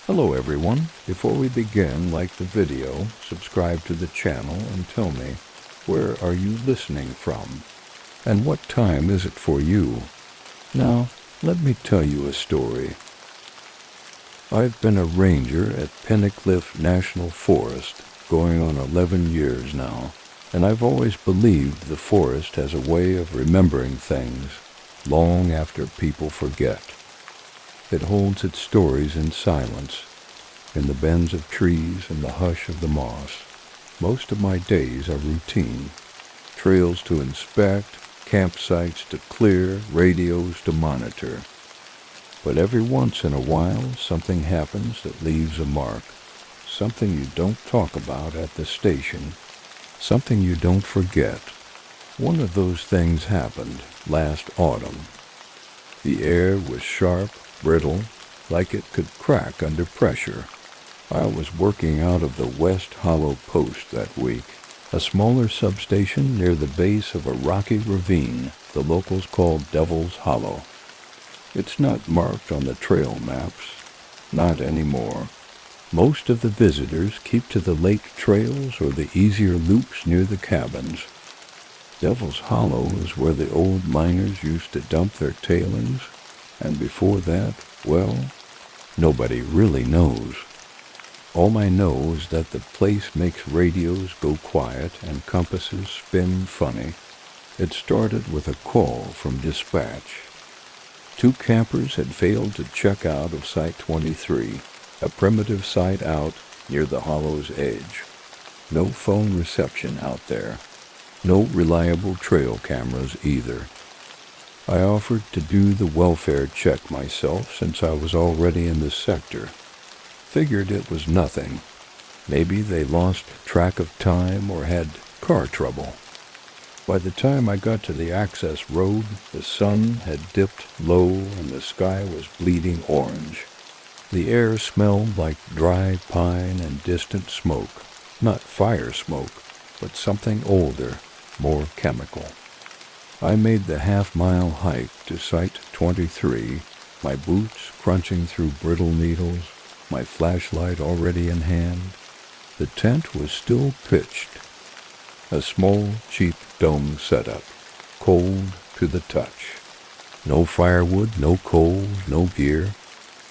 Hello everyone. Before we begin, like the video, subscribe to the channel and tell me, where are you listening from? And what time is it for you? Now, let me tell you a story. I've been a ranger at Pennycliff National Forest going on 11 years now, and I've always believed the forest has a way of remembering things long after people forget. It holds its stories in silence, in the bends of trees and the hush of the moss. Most of my days are routine. Trails to inspect, campsites to clear, radios to monitor. But every once in a while, something happens that leaves a mark. Something you don't talk about at the station. Something you don't forget. One of those things happened last autumn. The air was sharp, brittle, like it could crack under pressure. I was working out of the West Hollow Post that week, a smaller substation near the base of a rocky ravine the locals call Devil's Hollow. It's not marked on the trail maps, not anymore. Most of the visitors keep to the lake trails or the easier loops near the cabins. Devil's Hollow is where the old miners used to dump their tailings, and before that, well, nobody really knows. All I know is that the place makes radios go quiet and compasses spin funny. It started with a call from dispatch. 2 campers had failed to check out of Site 23, a primitive site out near the hollow's edge. No phone reception out there. No reliable trail cameras either. I offered to do the welfare check myself since I was already in the sector. Figured it was nothing. Maybe they lost track of time or had car trouble. By the time I got to the access road, the sun had dipped low and the sky was bleeding orange. The air smelled like dry pine and distant smoke. Not fire smoke, but something older, more chemical. I made the half-mile hike to Site 23, my boots crunching through brittle needles, my flashlight already in hand. The tent was still pitched. A small, cheap dome setup, cold to the touch. No firewood, no coal, no gear.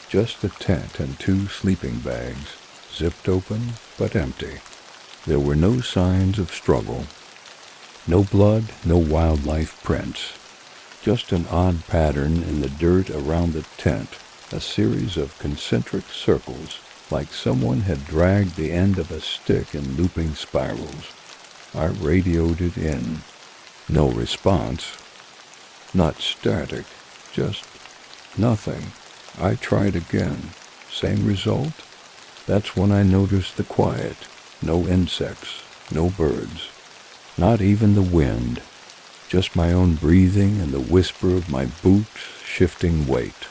Just the tent and 2 sleeping bags, zipped open but empty. There were no signs of struggle. No blood, no wildlife prints. Just an odd pattern in the dirt around the tent, a series of concentric circles, like someone had dragged the end of a stick in looping spirals. I radioed it in. No response. Not static, just nothing. I tried again. Same result. That's when I noticed the quiet. No insects, no birds. Not even the wind, just my own breathing and the whisper of my boots' shifting weight.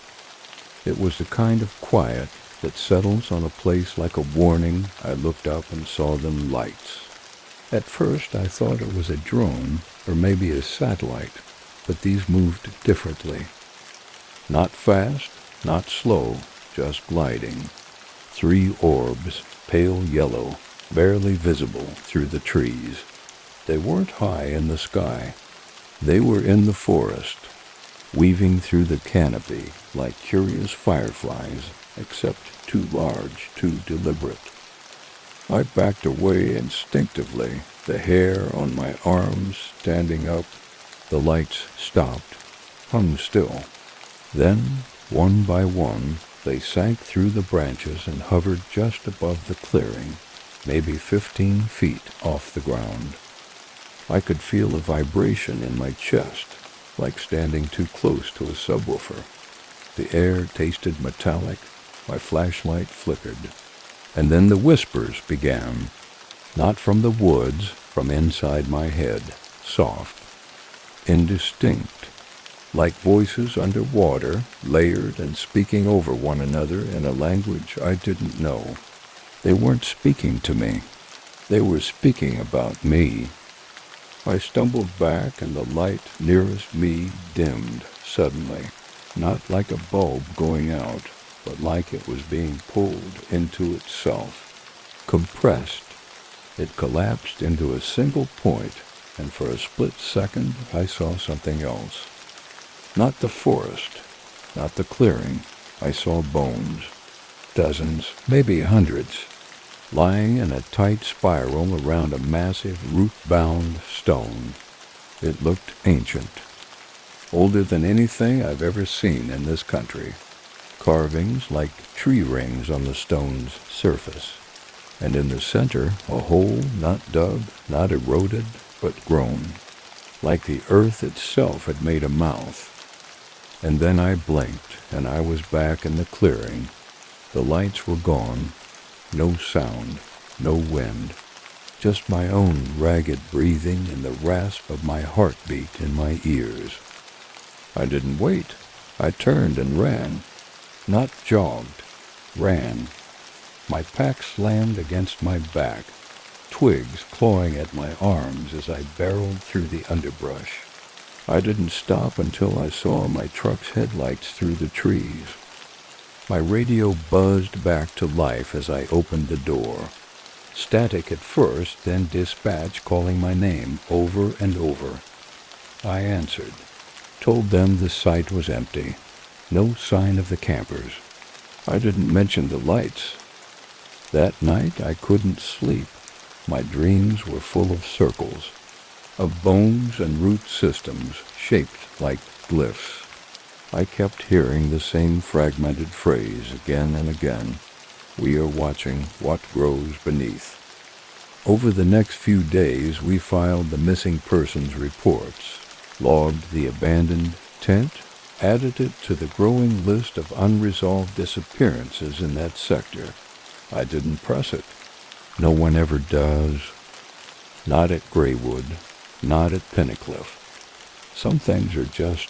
It was the kind of quiet that settles on a place like a warning. I looked up and saw them lights. At first I thought it was a drone or maybe a satellite, but these moved differently. Not fast, not slow, just gliding. 3 orbs, pale yellow, barely visible through the trees. They weren't high in the sky. They were in the forest, weaving through the canopy like curious fireflies, except too large, too deliberate. I backed away instinctively, the hair on my arms standing up. The lights stopped, hung still. Then, one by one, they sank through the branches and hovered just above the clearing, maybe 15 feet off the ground. I could feel a vibration in my chest, like standing too close to a subwoofer. The air tasted metallic, my flashlight flickered. And then the whispers began, not from the woods, from inside my head, soft, indistinct, like voices underwater, layered and speaking over one another in a language I didn't know. They weren't speaking to me. They were speaking about me. I stumbled back and the light nearest me dimmed suddenly, not like a bulb going out, but like it was being pulled into itself, compressed. It collapsed into a single point, and for a split second I saw something else. Not the forest, not the clearing. I saw bones, dozens, maybe hundreds, lying in a tight spiral around a massive root-bound stone. It looked ancient, older than anything I've ever seen in this country. Carvings like tree rings on the stone's surface, and in the center a hole not dug, not eroded, but grown, like the earth itself had made a mouth. And then I blinked, and I was back in the clearing. The lights were gone, no sound, no wind, just my own ragged breathing and the rasp of my heartbeat in my ears. I didn't wait. I turned and ran. Not jogged, ran. My pack slammed against my back, twigs clawing at my arms as I barreled through the underbrush. I didn't stop until I saw my truck's headlights through the trees. My radio buzzed back to life as I opened the door. Static at first, then dispatch calling my name over and over. I answered, told them the site was empty. No sign of the campers. I didn't mention the lights. That night I couldn't sleep. My dreams were full of circles, of bones and root systems shaped like glyphs. I kept hearing the same fragmented phrase again and again. We are watching what grows beneath. Over the next few days we filed the missing persons reports, logged the abandoned tent, added it to the growing list of unresolved disappearances in that sector. I didn't press it. No one ever does. Not at Graywood, not at Pennycliff. Some things are just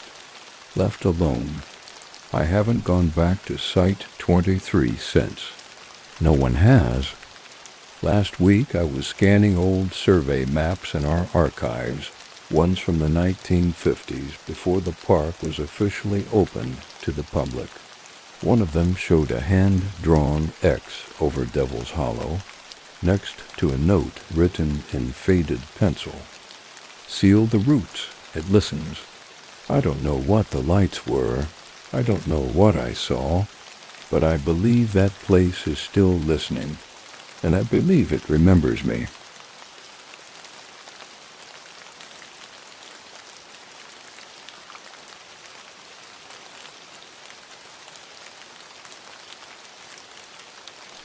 left alone. I haven't gone back to Site 23 since. No one has. Last week I was scanning old survey maps in our archives, ones from the 1950s before the park was officially opened to the public. One of them showed a hand-drawn X over Devil's Hollow, next to a note written in faded pencil. Seal the roots, it listens. I don't know what the lights were. I don't know what I saw, but I believe that place is still listening, and I believe it remembers me.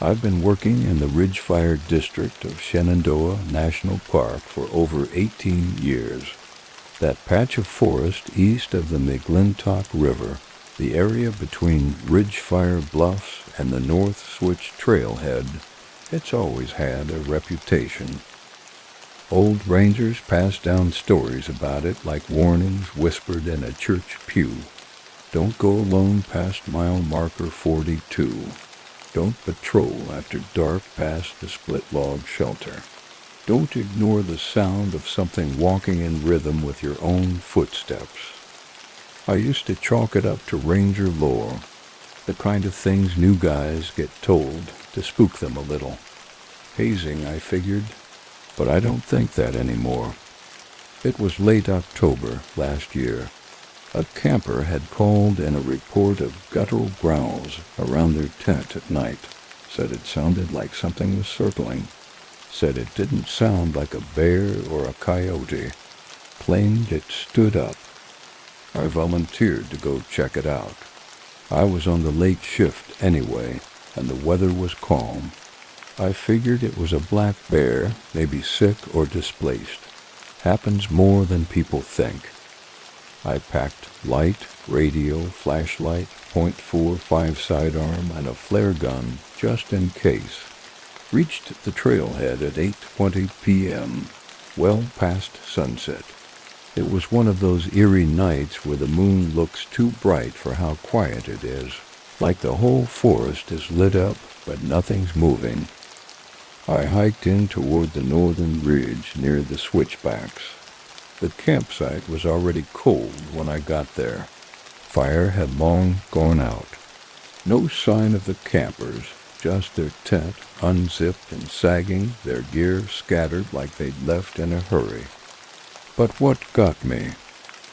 I've been working in the Ridgefire district of Shenandoah National Park for over 18 years. That patch of forest east of the McClintock River, the area between Ridgefire Bluffs and the North Switch Trailhead, it's always had a reputation. Old rangers passed down stories about it like warnings whispered in a church pew. Don't go alone past mile marker 42. Don't patrol after dark past the split log shelter. Don't ignore the sound of something walking in rhythm with your own footsteps. I used to chalk it up to ranger lore, the kind of things new guys get told to spook them a little. Hazing, I figured, but I don't think that anymore. It was late October last year. A camper had called in a report of guttural growls around their tent at night. Said it sounded like something was circling. Said it didn't sound like a bear or a coyote. Claimed it stood up. I volunteered to go check it out. I was on the late shift anyway, and the weather was calm. I figured it was a black bear, maybe sick or displaced. Happens more than people think. I packed light, radio, flashlight, .45 sidearm, and a flare gun just in case. Reached the trailhead at 8:20 p.m., well past sunset. It was one of those eerie nights where the moon looks too bright for how quiet it is, like the whole forest is lit up, but nothing's moving. I hiked in toward the northern ridge near the switchbacks. The campsite was already cold when I got there. Fire had long gone out. No sign of the campers, just their tent unzipped and sagging, their gear scattered like they'd left in a hurry. But what got me?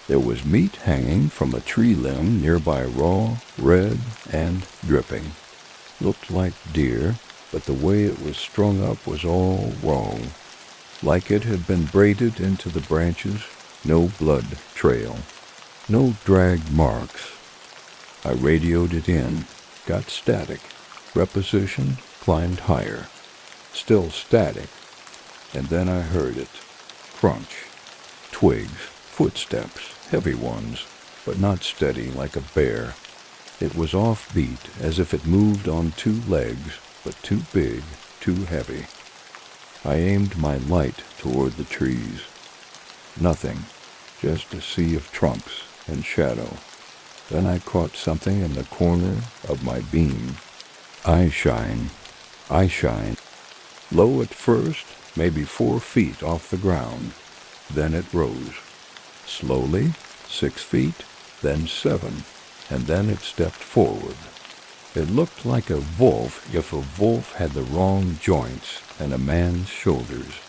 There was meat hanging from a tree limb nearby, raw, red, and dripping. Looked like deer, but the way it was strung up was all wrong. Like it had been braided into the branches, no blood trail, no drag marks. I radioed it in, got static, repositioned, climbed higher. Still static, and then I heard it. Crunch. Twigs, footsteps, heavy ones, but not steady like a bear. It was offbeat, as if it moved on two legs, but too big, too heavy. I aimed my light toward the trees. Nothing, just a sea of trunks and shadow. Then I caught something in the corner of my beam. Eye shine. Low at first, maybe 4 feet off the ground. Then it rose. Slowly, 6 feet, then 7, and then it stepped forward. It looked like a wolf if a wolf had the wrong joints and a man's shoulders.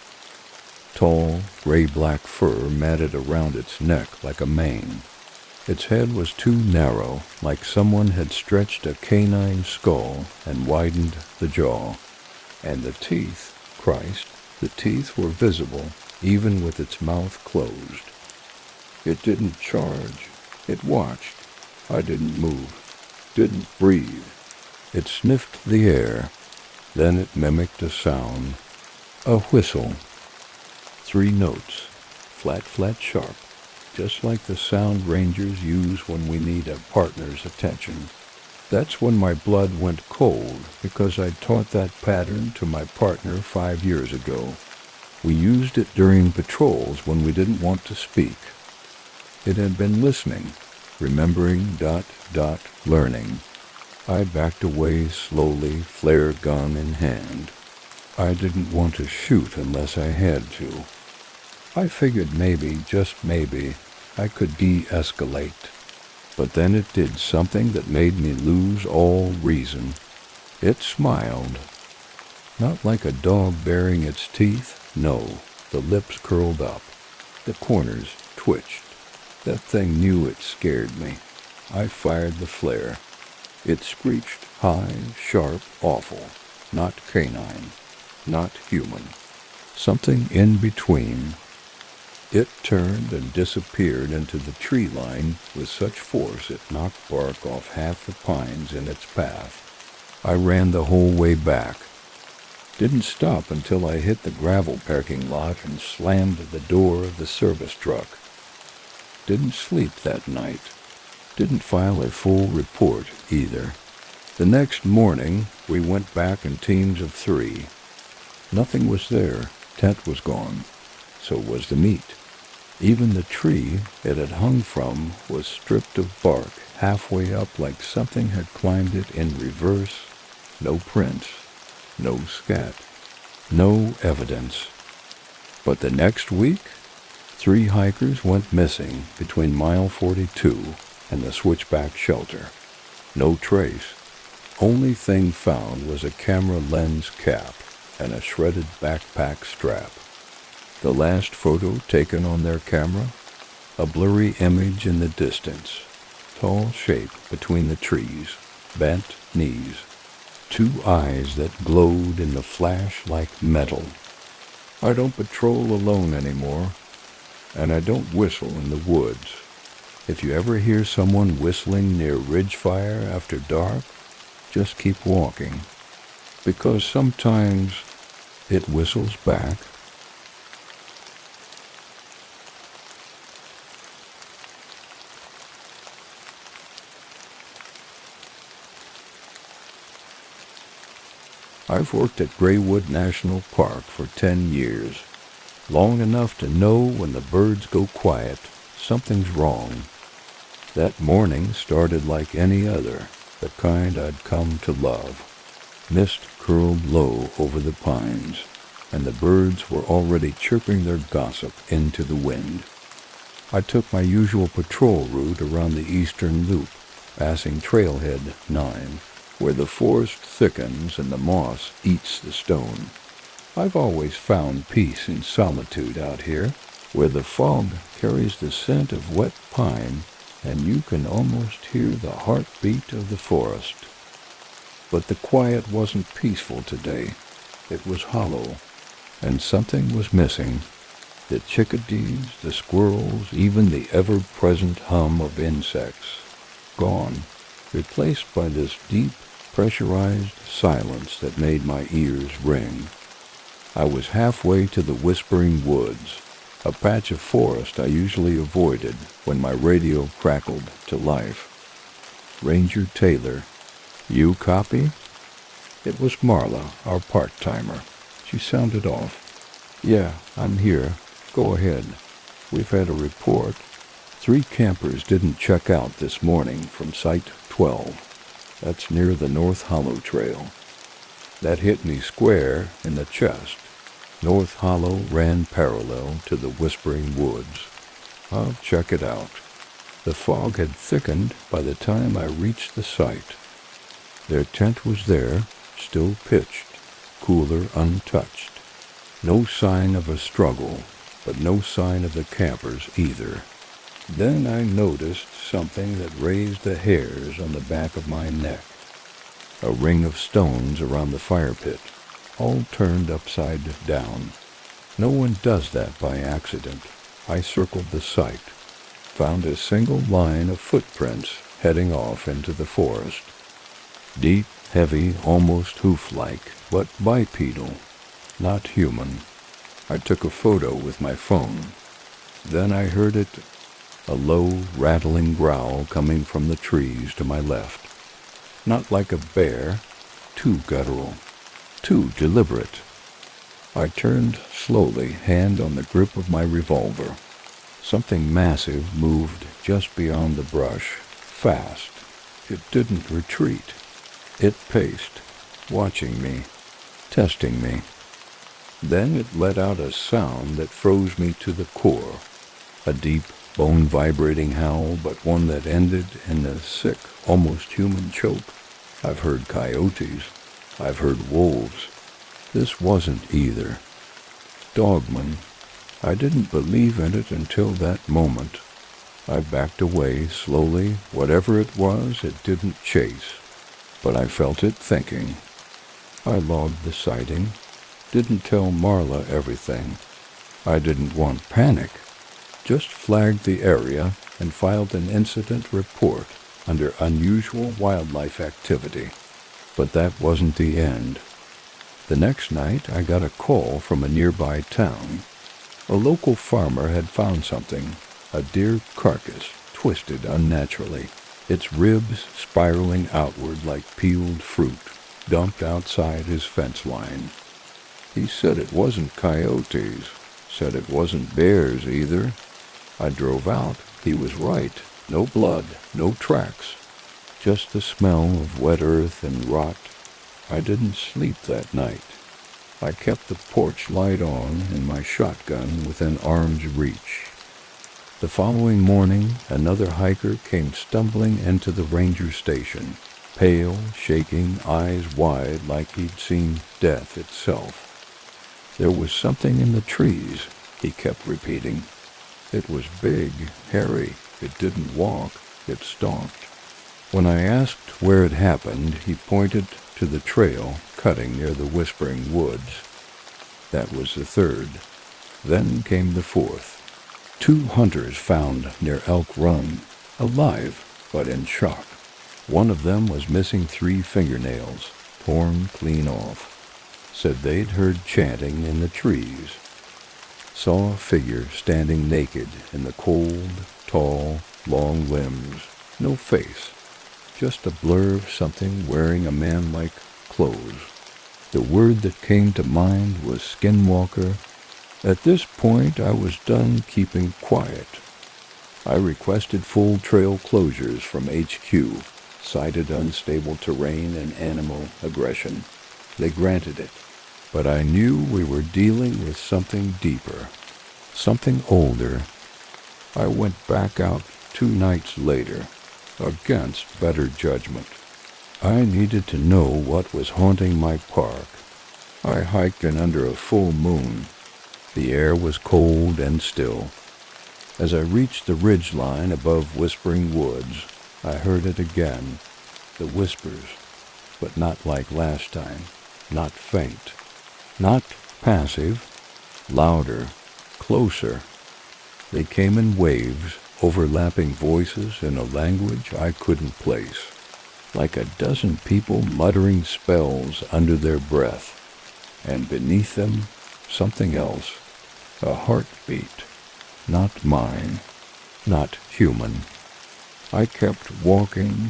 Tall, gray-black fur matted around its neck like a mane. Its head was too narrow, like someone had stretched a canine skull and widened the jaw. And the teeth, Christ, the teeth were visible, even with its mouth closed. It didn't charge. It watched. I didn't move. Didn't breathe. It sniffed the air. Then it mimicked a sound. A whistle. 3 notes. Flat, flat, sharp. Just like the sound rangers use when we need a partner's attention. That's when my blood went cold, because I'd taught that pattern to my partner 5 years ago. We used it during patrols when we didn't want to speak. It had been listening, remembering, learning. I backed away slowly, flare gun in hand. I didn't want to shoot unless I had to. I figured maybe, just maybe, I could de-escalate. But then it did something that made me lose all reason. It smiled. Not like a dog baring its teeth, no. The lips curled up. The corners twitched. That thing knew it scared me. I fired the flare. It screeched high, sharp, awful. Not canine. Not human. Something in between. It turned and disappeared into the tree line with such force it knocked bark off half the pines in its path. I ran the whole way back. Didn't stop until I hit the gravel parking lot and slammed the door of the service truck. Didn't sleep that night. Didn't file a full report either. The next morning, we went back in teams of 3. Nothing was there. Tent was gone. So was the meat. Even the tree it had hung from was stripped of bark halfway up like something had climbed it in reverse. No prints. No scat. No evidence. But the next week, 3 hikers went missing between mile 42 and the switchback shelter. No trace. Only thing found was a camera lens cap and a shredded backpack strap. The last photo taken on their camera, a blurry image in the distance, tall shape between the trees, bent knees, 2 eyes that glowed in the flash like metal. I don't patrol alone anymore, and I don't whistle in the woods. If you ever hear someone whistling near Ridgefire after dark, just keep walking, because sometimes it whistles back. I've worked at Graywood National Park for 10 years, long enough to know when the birds go quiet, something's wrong. That morning started like any other, the kind I'd come to love. Mist curled low over the pines, and the birds were already chirping their gossip into the wind. I took my usual patrol route around the eastern loop, passing Trailhead 9, where the forest thickens and the moss eats the stone. I've always found peace in solitude out here, where the fog carries the scent of wet pine and you can almost hear the heartbeat of the forest. But the quiet wasn't peaceful today. It was hollow, and something was missing. The chickadees, the squirrels, even the ever-present hum of insects. Gone, replaced by this deep, pressurized silence that made my ears ring. I was halfway to the Whispering Woods, a patch of forest I usually avoided when my radio crackled to life. Ranger Taylor, you copy? It was Marla, our part-timer. She sounded off. Yeah, I'm here. Go ahead. We've had a report. 3 campers didn't check out this morning from Site 12. That's near the North Hollow Trail. That hit me square in the chest. North Hollow ran parallel to the Whispering Woods. I'll check it out. The fog had thickened by the time I reached the site. Their tent was there, still pitched, cooler untouched. No sign of a struggle, but no sign of the campers either. Then I noticed something that raised the hairs on the back of my neck. A ring of stones around the fire pit, all turned upside down. No one does that by accident. I circled the site, found a single line of footprints heading off into the forest. Deep, heavy, almost hoof-like, but bipedal, not human. I took a photo with my phone. Then I heard it, a low, rattling growl coming from the trees to my left. Not like a bear, too guttural, too deliberate. I turned slowly, hand on the grip of my revolver. Something massive moved just beyond the brush, fast. It didn't retreat. It paced, watching me, testing me. Then it let out a sound that froze me to the core. A deep, bone-vibrating howl, but one that ended in a sick, almost human choke. I've heard coyotes. I've heard wolves. This wasn't either. Dogman. I didn't believe in it until that moment. I backed away slowly. Whatever it was, it didn't chase. But I felt it thinking. I logged the sighting. Didn't tell Marla everything. I didn't want panic. Just flagged the area and filed an incident report under unusual wildlife activity. But that wasn't the end. The next night I got a call from a nearby town. A local farmer had found something, a deer carcass twisted unnaturally, its ribs spiraling outward like peeled fruit, dumped outside his fence line. He said it wasn't coyotes, said it wasn't bears either. I drove out. He was right. No blood, no tracks, just the smell of wet earth and rot. I didn't sleep that night. I kept the porch light on and my shotgun within arm's reach. The following morning, another hiker came stumbling into the ranger station, pale, shaking, eyes wide like he'd seen death itself. There was something in the trees, he kept repeating. It was big, hairy. It didn't walk. It stalked. When I asked where it happened, he pointed to the trail cutting near the Whispering Woods. That was the third. Then came the fourth. 2 hunters found near Elk Run, alive but in shock. One of them was missing 3 fingernails, torn clean off. Said they'd heard chanting in the trees. Saw a figure standing naked in the cold, tall, long limbs. No face. Just a blur of something wearing a man-like clothes. The word that came to mind was Skinwalker. At this point, I was done keeping quiet. I requested full trail closures from HQ, cited unstable terrain and animal aggression. They granted it. But I knew we were dealing with something deeper, something older. I went back out 2 nights later. against better judgment. I needed to know what was haunting my park. I hiked in under a full moon. The air was cold and still. As I reached the ridgeline above Whispering Woods, I heard it again, the whispers, but not like last time, not faint, not passive, louder, closer. They came in waves, overlapping voices in a language I couldn't place, like a dozen people muttering spells under their breath, and beneath them, something else, a heartbeat, not mine, not human. I kept walking.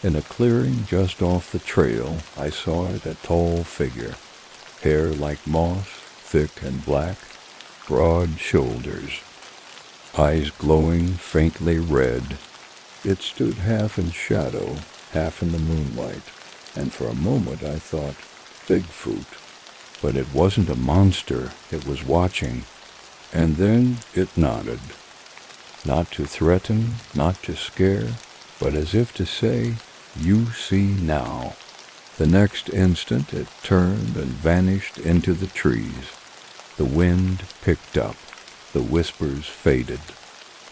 In a clearing just off the trail, I saw it, a tall figure, hair like moss, thick and black, broad shoulders, eyes glowing faintly red. It stood half in shadow, half in the moonlight, and for a moment I thought, Bigfoot. But it wasn't a monster, it was watching. And then it nodded. Not to threaten, not to scare, but as if to say, you see now. The next instant it turned and vanished into the trees. The wind picked up. The whispers faded.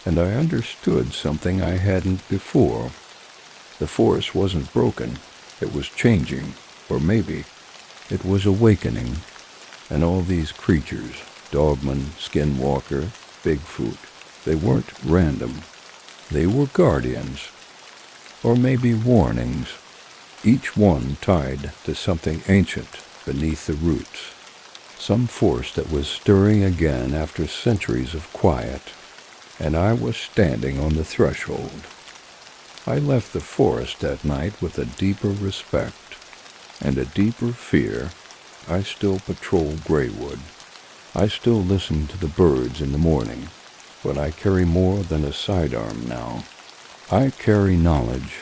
And I understood something I hadn't before. The force wasn't broken. It was changing, or maybe it was awakening. And all these creatures, Dogman, Skinwalker, Bigfoot, they weren't random. They were guardians. Or maybe warnings, each one tied to something ancient beneath the roots, some force that was stirring again after centuries of quiet, and I was standing on the threshold. I left the forest that night with a deeper respect and a deeper fear. I still patrol Graywood. I still listen to the birds in the morning, but I carry more than a sidearm now. I carry knowledge,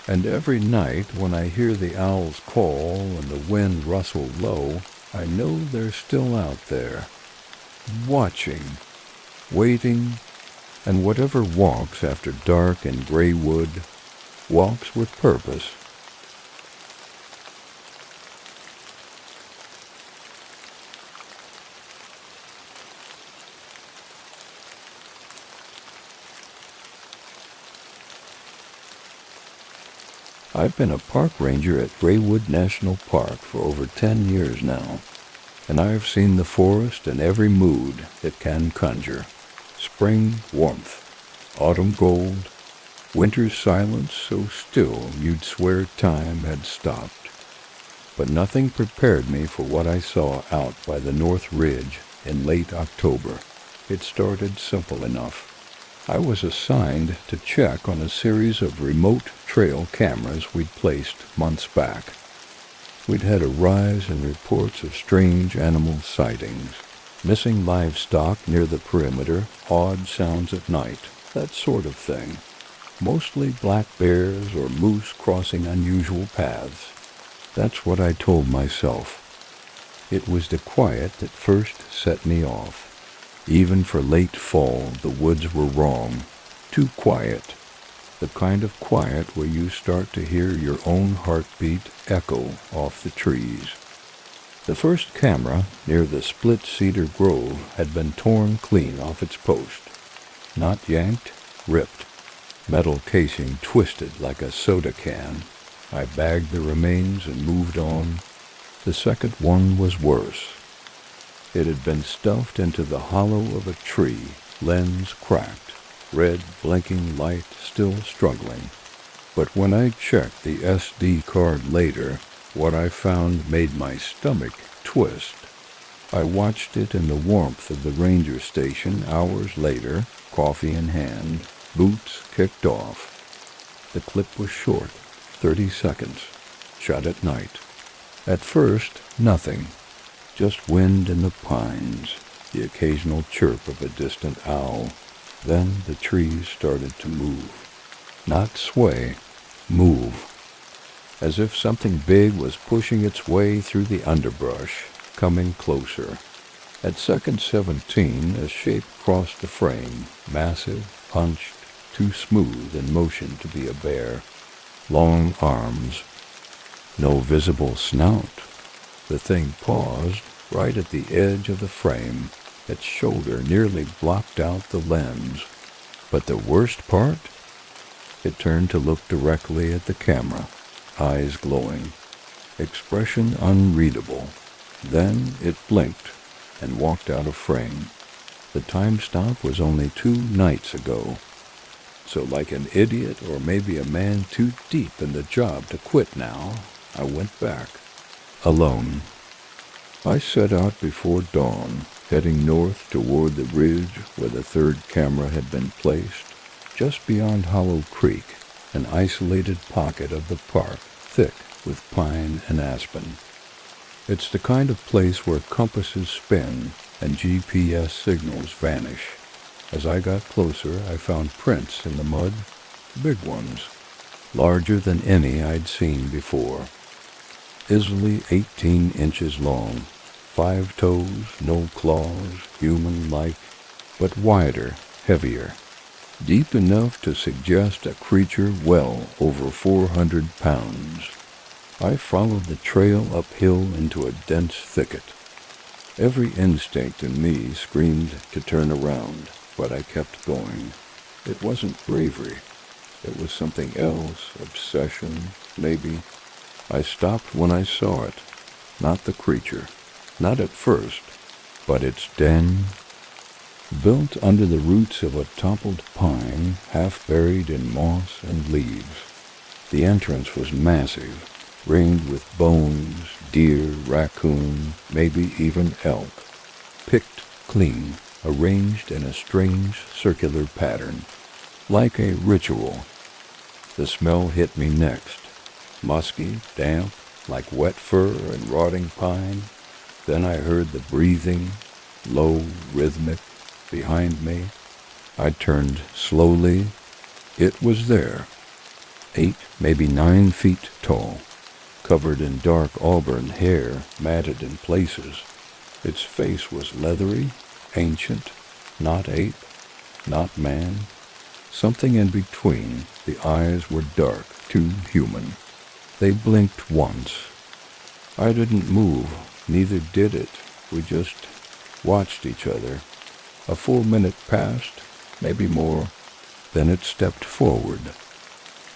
and every night when I hear the owls call and the wind rustle low, I know they're still out there, watching, waiting, and whatever walks after dark in Graywood walks with purpose. I've been a park ranger at Graywood National Park for over 10 years now, and I've seen the forest in every mood it can conjure. Spring warmth, autumn gold, winter's silence so still you'd swear time had stopped. But nothing prepared me for what I saw out by the North Ridge in late October. It started simple enough. I was assigned to check on a series of remote trail cameras we'd placed months back. We'd had a rise in reports of strange animal sightings, missing livestock near the perimeter, odd sounds at night, that sort of thing. Mostly black bears or moose crossing unusual paths. That's what I told myself. It was the quiet that first set me off. Even for late fall, the woods were wrong. Too quiet. The kind of quiet where you start to hear your own heartbeat echo off the trees. The first camera near the split cedar grove had been torn clean off its post. Not yanked, ripped. Metal casing twisted like a soda can. I bagged the remains and moved on. The second one was worse. It had been stuffed into the hollow of a tree, lens cracked, red blinking light still struggling. But when I checked the SD card later, what I found made my stomach twist. I watched it in the warmth of the ranger station hours later, coffee in hand, boots kicked off. The clip was short, 30 seconds, shot at night. At first, nothing. Just wind in the pines, the occasional chirp of a distant owl. Then the trees started to move. Not sway, move. As if something big was pushing its way through the underbrush, coming closer. At second 17, a shape crossed the frame, massive, hunched, too smooth in motion to be a bear. Long arms, no visible snout. The thing paused right at the edge of the frame. Its shoulder nearly blocked out the lens. But the worst part? It turned to look directly at the camera, eyes glowing, expression unreadable. Then it blinked and walked out of frame. The time stop was only 2 nights ago. So like an idiot, or maybe a man too deep in the job to quit now, I went back. Alone. I set out before dawn, heading north toward the ridge where the third camera had been placed, just beyond Hollow Creek, an isolated pocket of the park, thick with pine and aspen. It's the kind of place where compasses spin and GPS signals vanish. As I got closer, I found prints in the mud, big ones, larger than any I'd seen before. Easily 18 inches long, 5 toes, no claws, human-like, but wider, heavier, deep enough to suggest a creature well over 400 pounds. I followed the trail uphill into a dense thicket. Every instinct in me screamed to turn around, but I kept going. It wasn't bravery. It was something else, obsession, maybe. I stopped when I saw it. Not the creature. Not at first, but its den. Built under the roots of a toppled pine, half buried in moss and leaves. The entrance was massive, ringed with bones, deer, raccoon, maybe even elk. Picked clean, arranged in a strange circular pattern, like a ritual. The smell hit me next. Musky, damp, like wet fur and rotting pine. Then I heard the breathing, low, rhythmic, behind me. I turned slowly. It was there. 8, maybe 9 feet tall, covered in dark auburn hair, matted in places. Its face was leathery, ancient, not ape, not man. Something in between. The eyes were dark, too human. They blinked once. I didn't move, neither did it. We just watched each other. A full minute passed, maybe more. Then it stepped forward.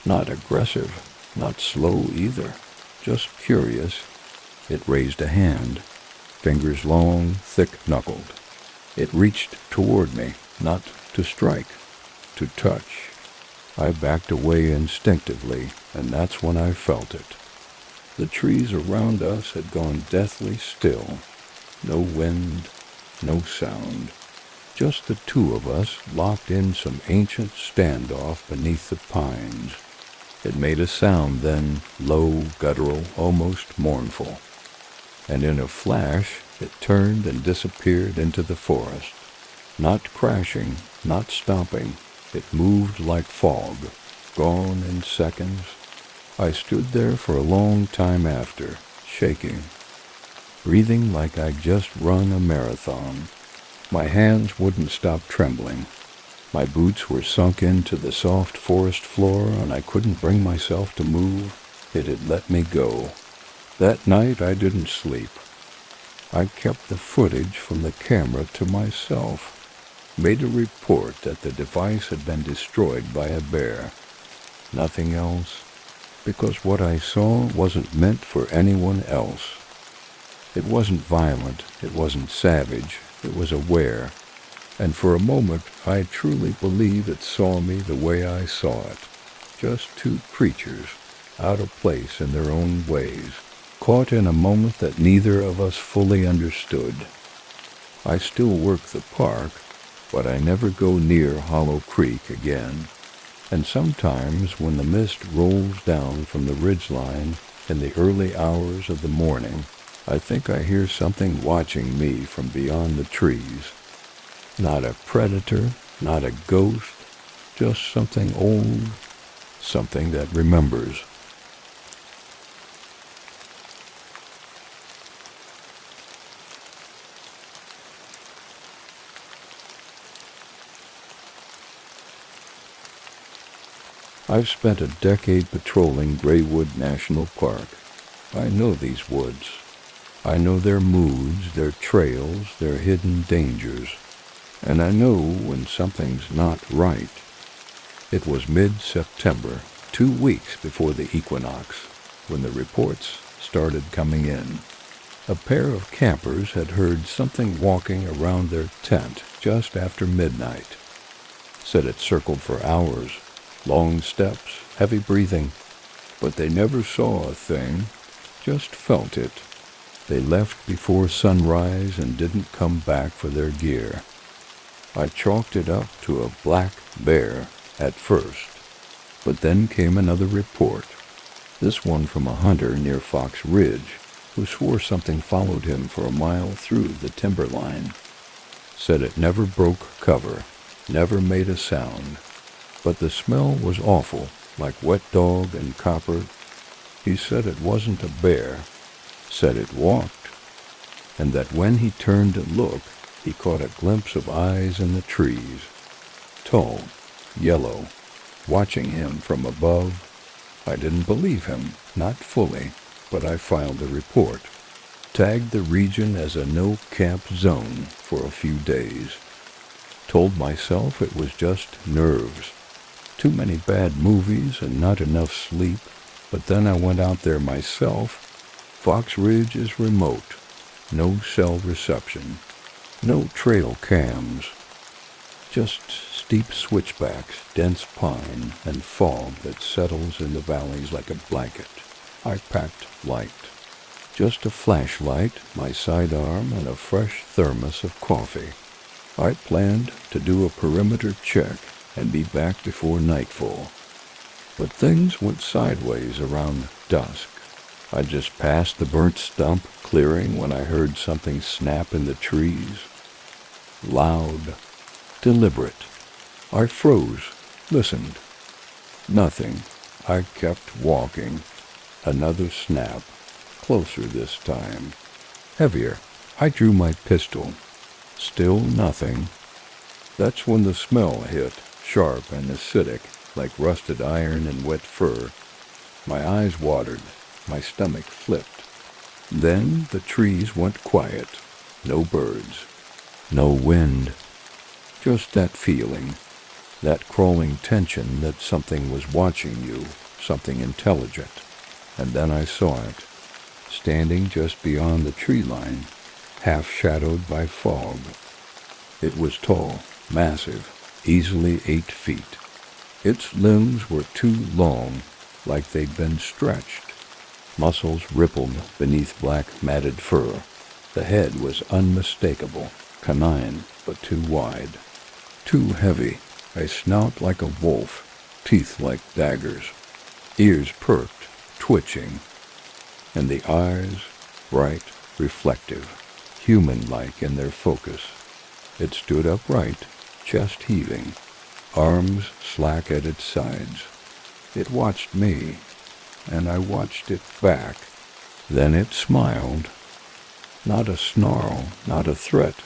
Not aggressive, not slow either, just curious. It raised a hand, fingers long, thick-knuckled. It reached toward me, not to strike, to touch. I backed away instinctively, and that's when I felt it. The trees around us had gone deathly still. No wind, no sound. Just the two of us locked in some ancient standoff beneath the pines. It made a sound then, low, guttural, almost mournful. And in a flash, it turned and disappeared into the forest. Not crashing, not stopping. It moved like fog, gone in seconds. I stood there for a long time after, shaking, breathing like I'd just run a marathon. My hands wouldn't stop trembling. My boots were sunk into the soft forest floor, and I couldn't bring myself to move. It had let me go. That night I didn't sleep. I kept the footage from the camera to myself. Made a report that the device had been destroyed by a bear. Nothing else, because what I saw wasn't meant for anyone else. It wasn't violent, it wasn't savage, it was aware. And for a moment, I truly believe it saw me the way I saw it. Just two creatures, out of place in their own ways, caught in a moment that neither of us fully understood. I still work the park, but I never go near Hollow Creek again. And sometimes when the mist rolls down from the ridgeline in the early hours of the morning, I think I hear something watching me from beyond the trees. Not a predator, not a ghost, just something old, something that remembers. I've spent a decade patrolling Graywood National Park. I know these woods. I know their moods, their trails, their hidden dangers. And I know when something's not right. It was mid-September, 2 weeks before the equinox, when the reports started coming in. A pair of campers had heard something walking around their tent just after midnight. Said it circled for hours, long steps, heavy breathing, but they never saw a thing, just felt it. They left before sunrise and didn't come back for their gear. I chalked it up to a black bear at first, but then came another report, this one from a hunter near Fox Ridge, who swore something followed him for a mile through the timberline. Said it never broke cover, never made a sound, but the smell was awful, like wet dog and copper. He said it wasn't a bear, said it walked, and that when he turned to look, he caught a glimpse of eyes in the trees, tall, yellow, watching him from above. I didn't believe him, not fully, but I filed a report, tagged the region as a no-camp zone for a few days. Told myself it was just nerves, too many bad movies and not enough sleep, but then I went out there myself. Fox Ridge is remote, no cell reception, no trail cams, just steep switchbacks, dense pine, and fog that settles in the valleys like a blanket. I packed light. Just a flashlight, my sidearm, and a fresh thermos of coffee. I planned to do a perimeter check and be back before nightfall. But things went sideways around dusk. I just passed the burnt stump clearing when I heard something snap in the trees. Loud, deliberate. I froze, listened. Nothing. I kept walking. Another snap, closer this time. Heavier. I drew my pistol. Still nothing. That's when the smell hit, sharp and acidic, like rusted iron and wet fur. My eyes watered. My stomach flipped. Then the trees went quiet. No birds. No wind. Just that feeling. That crawling tension that something was watching you, something intelligent. And then I saw it, standing just beyond the tree line, half shadowed by fog. It was tall, massive, easily 8 feet. Its limbs were too long, like they'd been stretched. Muscles rippled beneath black matted fur. The head was unmistakable, canine, but too wide. Too heavy, a snout like a wolf, teeth like daggers, ears perked, twitching, and the eyes, bright, reflective, human-like in their focus. It stood upright, chest heaving, arms slack at its sides. It watched me, and I watched it back. Then it smiled. Not a snarl, not a threat.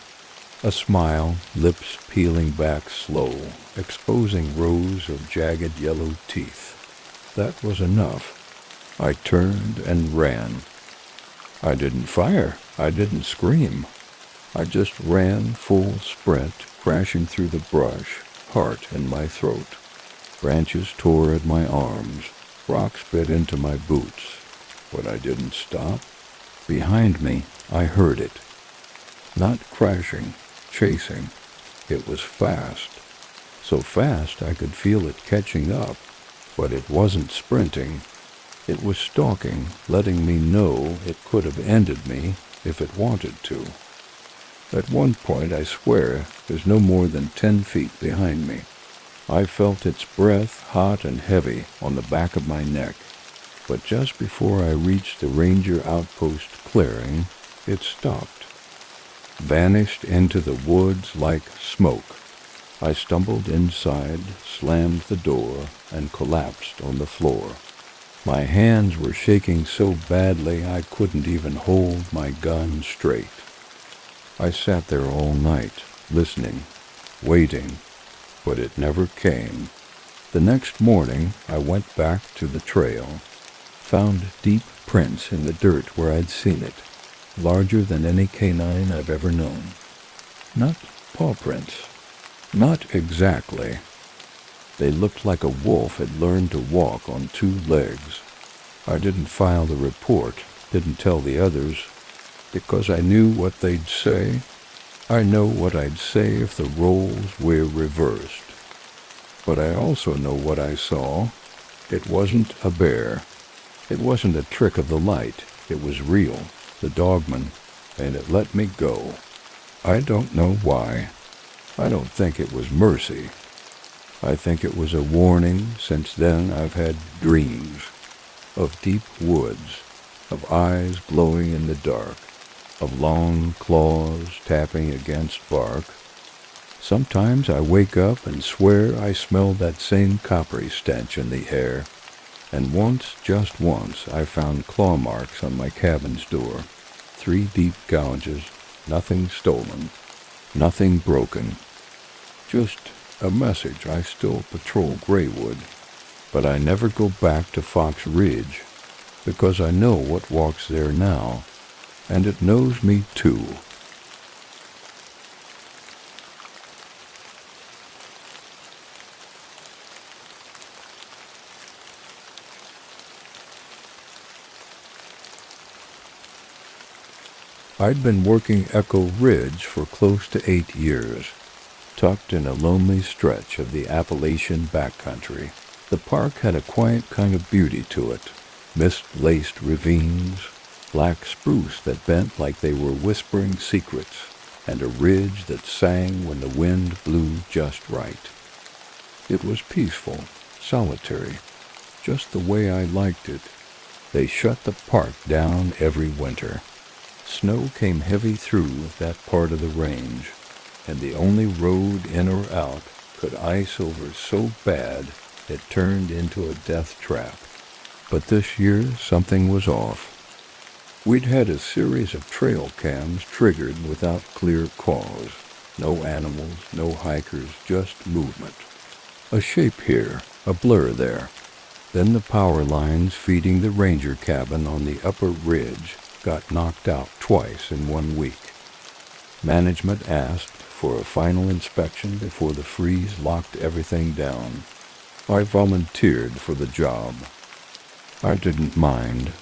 A smile, lips peeling back slow, exposing rows of jagged yellow teeth. That was enough. I turned and ran. I didn't fire. I didn't scream. I just ran full sprint, crashing through the brush, heart in my throat. Branches tore at my arms. Rocks bit into my boots. But I didn't stop. Behind me, I heard it. Not crashing, chasing. It was fast. So fast I could feel it catching up. But it wasn't sprinting. It was stalking, letting me know it could have ended me if it wanted to. At one point, I swear, there's no more than 10 feet behind me. I felt its breath hot and heavy on the back of my neck. But just before I reached the ranger outpost clearing, it stopped. Vanished into the woods like smoke. I stumbled inside, slammed the door, and collapsed on the floor. My hands were shaking so badly I couldn't even hold my gun straight. I sat there all night, listening, waiting, but it never came. The next morning, I went back to the trail, found deep prints in the dirt where I'd seen it, larger than any canine I've ever known. Not paw prints. Not exactly. They looked like a wolf had learned to walk on two legs. I didn't file the report, didn't tell the others, because I knew what they'd say. I know what I'd say if the roles were reversed. But I also know what I saw. It wasn't a bear. It wasn't a trick of the light. It was real, the Dogman, and it let me go. I don't know why. I don't think it was mercy. I think it was a warning. Since then I've had dreams of deep woods, of eyes glowing in the dark, of long claws tapping against bark. Sometimes I wake up and swear I smell that same coppery stench in the air. And once, just once, I found claw marks on my cabin's door. 3 deep gouges, nothing stolen, nothing broken. Just a message I still patrol Graywood, but I never go back to Fox Ridge, because I know what walks there now, and it knows me too. I'd been working Echo Ridge for close to 8 years, tucked in a lonely stretch of the Appalachian backcountry. The park had a quiet kind of beauty to it, mist-laced ravines, black spruce that bent like they were whispering secrets, and a ridge that sang when the wind blew just right. It was peaceful, solitary, just the way I liked it. They shut the park down every winter. Snow came heavy through that part of the range, and the only road in or out could ice over so bad it turned into a death trap. But this year something was off. We'd had a series of trail cams triggered without clear cause. No animals, no hikers, just movement. A shape here, a blur there. Then the power lines feeding the ranger cabin on the upper ridge got knocked out twice in 1 week. Management asked for a final inspection before the freeze locked everything down. I volunteered for the job. I didn't mind.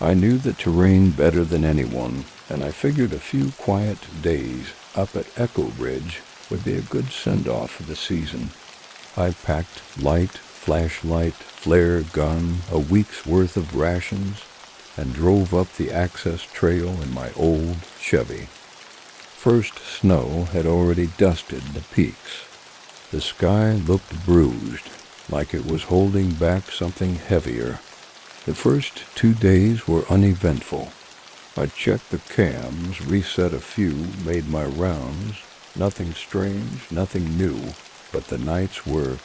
I knew the terrain better than anyone, and I figured a few quiet days up at Echo Ridge would be a good send-off for the season. I packed light, flashlight, flare gun, a week's worth of rations, and drove up the access trail in my old Chevy. First snow had already dusted the peaks. The sky looked bruised, like it was holding back something heavier. The first 2 days were uneventful. I checked the cams, reset a few, made my rounds. Nothing strange, nothing new, but the nights were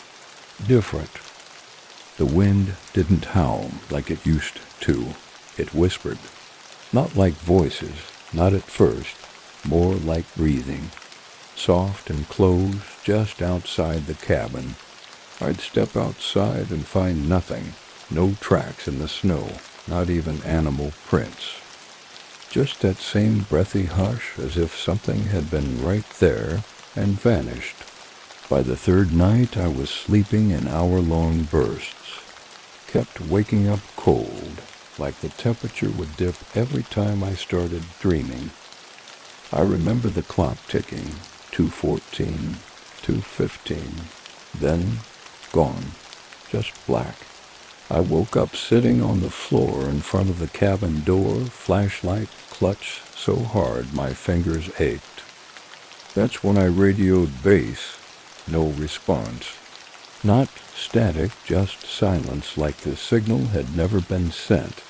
different. The wind didn't howl like it used to. It whispered. Not like voices, not at first, more like breathing. Soft and close, just outside the cabin. I'd step outside and find nothing. No tracks in the snow, not even animal prints. Just that same breathy hush, as if something had been right there and vanished. By the third night, I was sleeping in hour-long bursts. Kept waking up cold, like the temperature would dip every time I started dreaming. I remember the clock ticking, 2:14, 2:15, then gone, just black. I woke up sitting on the floor in front of the cabin door, flashlight clutched so hard my fingers ached. That's when I radioed base. No response. Not static, just silence, like the signal had never been sent.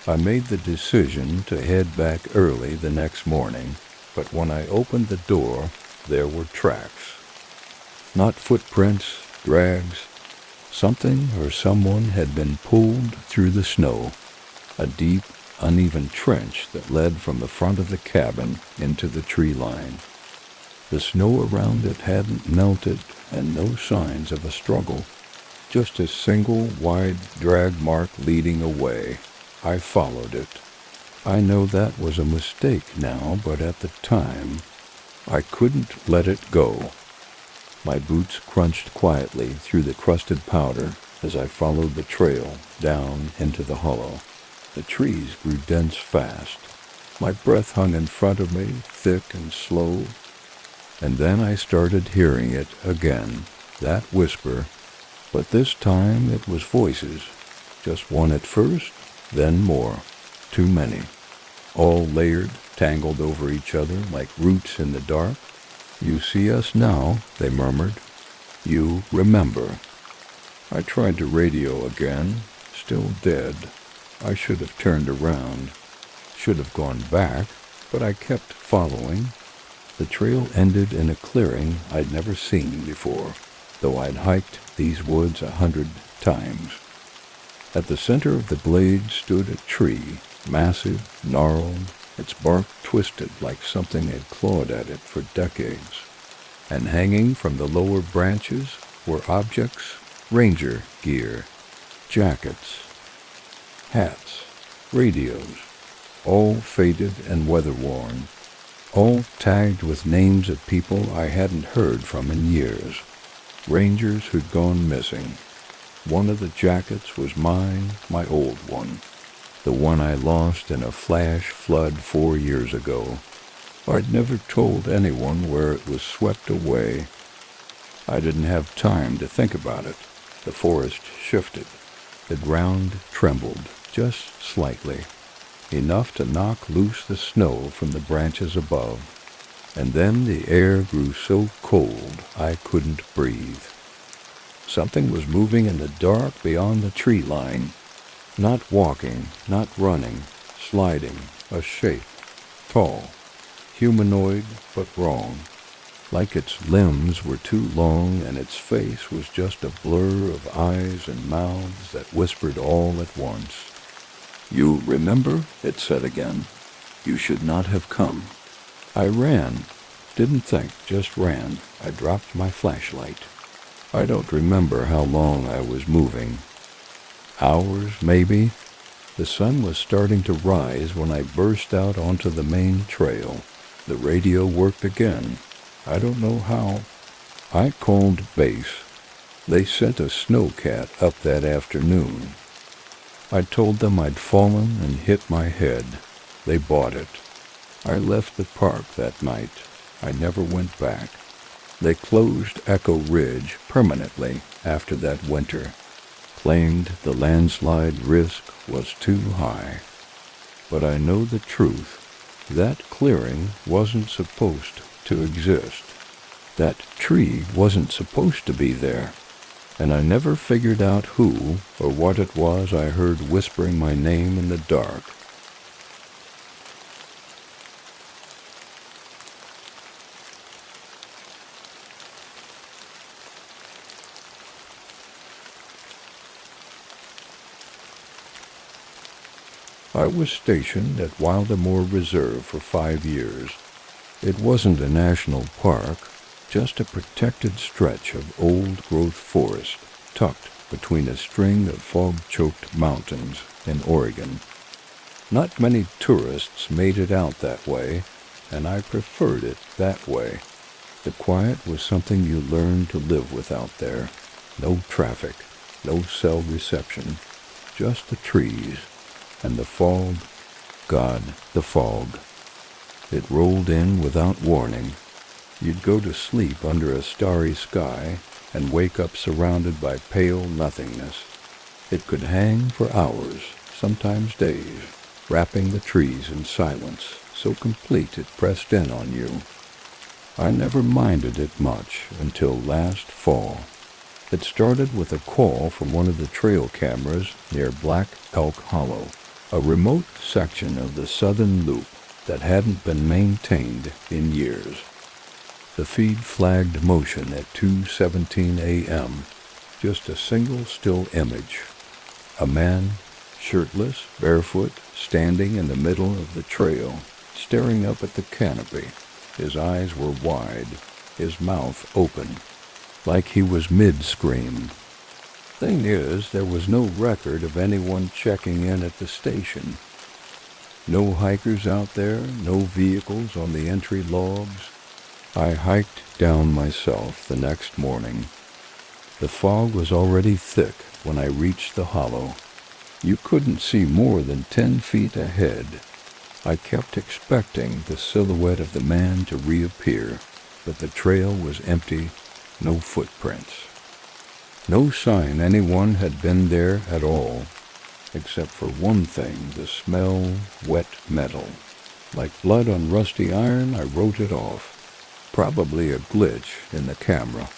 I made the decision to head back early the next morning, but when I opened the door, there were tracks. Not footprints, drags. Something or someone had been pulled through the snow, a deep, uneven trench that led from the front of the cabin into the tree line. The snow around it hadn't melted, and no signs of a struggle. just a single wide drag mark leading away. I followed it. I know that was a mistake now, but at the time, I couldn't let it go. My boots crunched quietly through the crusted powder as I followed the trail down into the hollow. The trees grew dense fast. My breath hung in front of me, thick and slow. And then I started hearing it again, that whisper. But this time it was voices. Just one at first, then more. Too many. All layered, tangled over each other like roots in the dark. "You see us now," they murmured. "You remember." I tried to radio again, still dead. I should have turned around, should have gone back, but I kept following. The trail ended in a clearing I'd never seen before, though I'd hiked these woods 100 times. At the center of the glade stood a tree, massive, gnarled, its bark twisted like something had clawed at it for decades. And hanging from the lower branches were objects, ranger gear, jackets, hats, radios, all faded and weather-worn, all tagged with names of people I hadn't heard from in years, rangers who'd gone missing. One of the jackets was mine, my old one, the one I lost in a flash flood 4 years ago. I'd never told anyone where it was swept away. I didn't have time to think about it. The forest shifted. The ground trembled, just slightly, enough to knock loose the snow from the branches above. And then the air grew so cold I couldn't breathe. Something was moving in the dark beyond the tree line. Not walking, not running, sliding, a shape, tall, humanoid but wrong, like its limbs were too long and its face was just a blur of eyes and mouths that whispered all at once. "You remember?" it said again. "You should not have come." I ran. Didn't think, just ran. I dropped my flashlight. I don't remember how long I was moving. Hours, maybe. The sun was starting to rise when I burst out onto the main trail. The radio worked again. I don't know how. I called base. They sent a snowcat up that afternoon. I told them I'd fallen and hit my head. They bought it. I left the park that night. I never went back. They closed Echo Ridge permanently after that winter. Claimed the landslide risk was too high. But I know the truth. That clearing wasn't supposed to exist. That tree wasn't supposed to be there. And I never figured out who or what it was I heard whispering my name in the dark. I was stationed at Wildemore Reserve for 5 years. It wasn't a national park, just a protected stretch of old-growth forest tucked between a string of fog-choked mountains in Oregon. Not many tourists made it out that way, and I preferred it that way. The quiet was something you learned to live with out there. No traffic, no cell reception, just the trees. And the fog, God, the fog. It rolled in without warning. You'd go to sleep under a starry sky and wake up surrounded by pale nothingness. It could hang for hours, sometimes days, wrapping the trees in silence, so complete it pressed in on you. I never minded it much until last fall. It started with a call from one of the trail cameras near Black Elk Hollow, a remote section of the southern loop that hadn't been maintained in years. The feed flagged motion at 2:17 a.m., just a single still image. A man, shirtless, barefoot, standing in the middle of the trail, staring up at the canopy. His eyes were wide, his mouth open, like he was mid-scream. Thing is, there was no record of anyone checking in at the station. No hikers out there, no vehicles on the entry logs. I hiked down myself the next morning. The fog was already thick when I reached the hollow. You couldn't see more than 10 feet ahead. I kept expecting the silhouette of the man to reappear, but the trail was empty, no footprints. No sign anyone had been there at all, except for one thing, the smell, wet metal. Like blood on rusty iron, I wrote it off. Probably a glitch in the camera.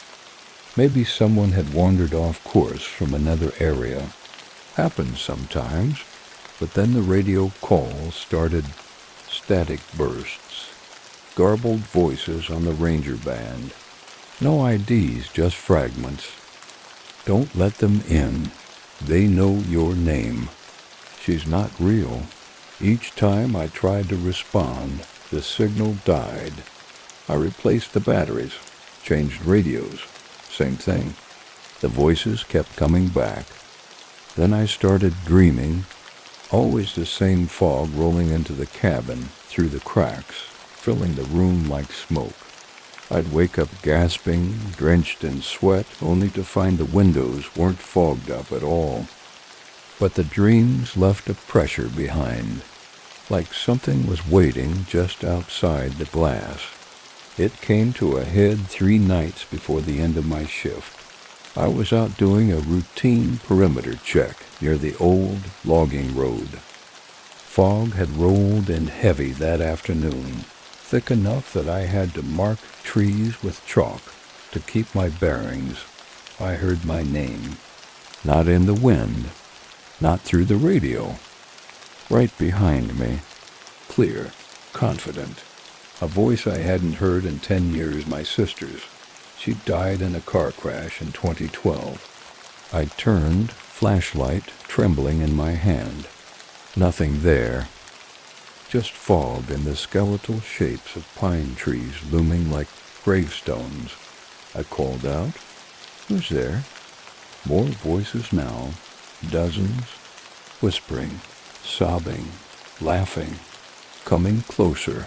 Maybe someone had wandered off course from another area. Happens sometimes, but then the radio call started static bursts. Garbled voices on the ranger band. No IDs, just fragments. Don't let them in. They know your name. She's not real. Each time I tried to respond, the signal died. I replaced the batteries, changed radios. Same thing. The voices kept coming back. Then I started dreaming. Always the same fog rolling into the cabin through the cracks, filling the room like smoke. I'd wake up gasping, drenched in sweat, only to find the windows weren't fogged up at all. But the dreams left a pressure behind, like something was waiting just outside the glass. It came to a head 3 nights before the end of my shift. I was out doing a routine perimeter check near the old logging road. Fog had rolled in heavy that afternoon, thick enough that I had to mark trees with chalk to keep my bearings. I heard my name. Not in the wind, not through the radio. Right behind me, clear, confident. A voice I hadn't heard in 10 years, my sister's. She died in a car crash in 2012. I turned, flashlight trembling in my hand. Nothing there. Just fog and the skeletal shapes of pine trees looming like gravestones. I called out. Who's there? More voices now. Dozens. Whispering, sobbing, laughing, coming closer.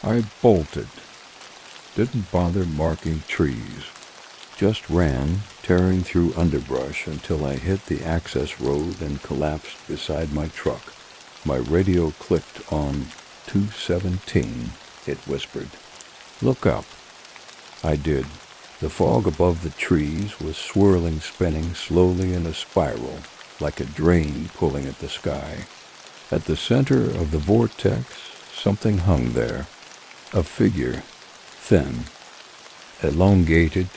I bolted. Didn't bother marking trees. Just ran, tearing through underbrush until I hit the access road and collapsed beside my truck. My radio clicked on 217, it whispered. Look up. I did. The fog above the trees was swirling, spinning slowly in a spiral, like a drain pulling at the sky. At the center of the vortex, something hung there. A figure, thin, elongated,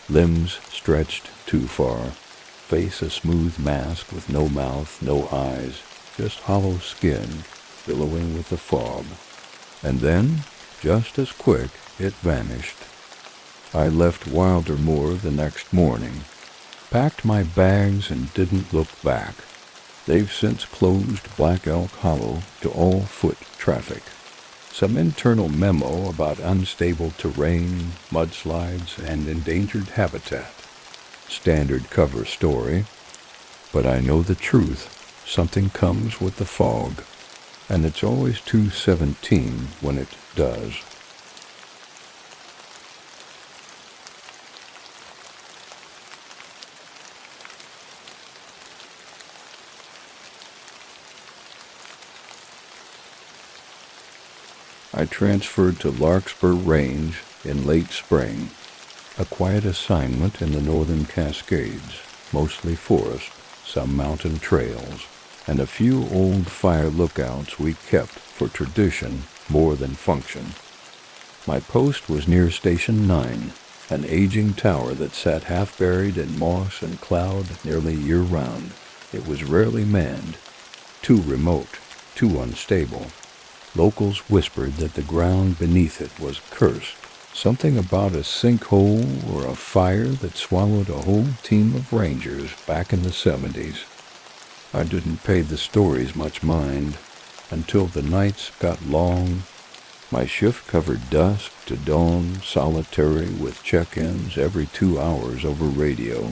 limbs stretched too far, face a smooth mask with no mouth, no eyes, just hollow skin, billowing with the fog. And then, just as quick, it vanished. I left Wildermoor the next morning, packed my bags and didn't look back. They've since closed Black Elk Hollow to all foot traffic. Some internal memo about unstable terrain, mudslides, and endangered habitat. Standard cover story. But I know the truth. Something comes with the fog. And it's always 217 when it does. I transferred to Larkspur Range in late spring, a quiet assignment in the northern Cascades, mostly forest, some mountain trails, and a few old fire lookouts we kept for tradition more than function. My post was near Station 9, an aging tower that sat half-buried in moss and cloud nearly year-round. It was rarely manned, too remote, too unstable. Locals whispered that the ground beneath it was cursed, something about a sinkhole or a fire that swallowed a whole team of rangers back in the 70s. I didn't pay the stories much mind until the nights got long. My shift covered dusk to dawn, solitary with check-ins every 2 hours over radio.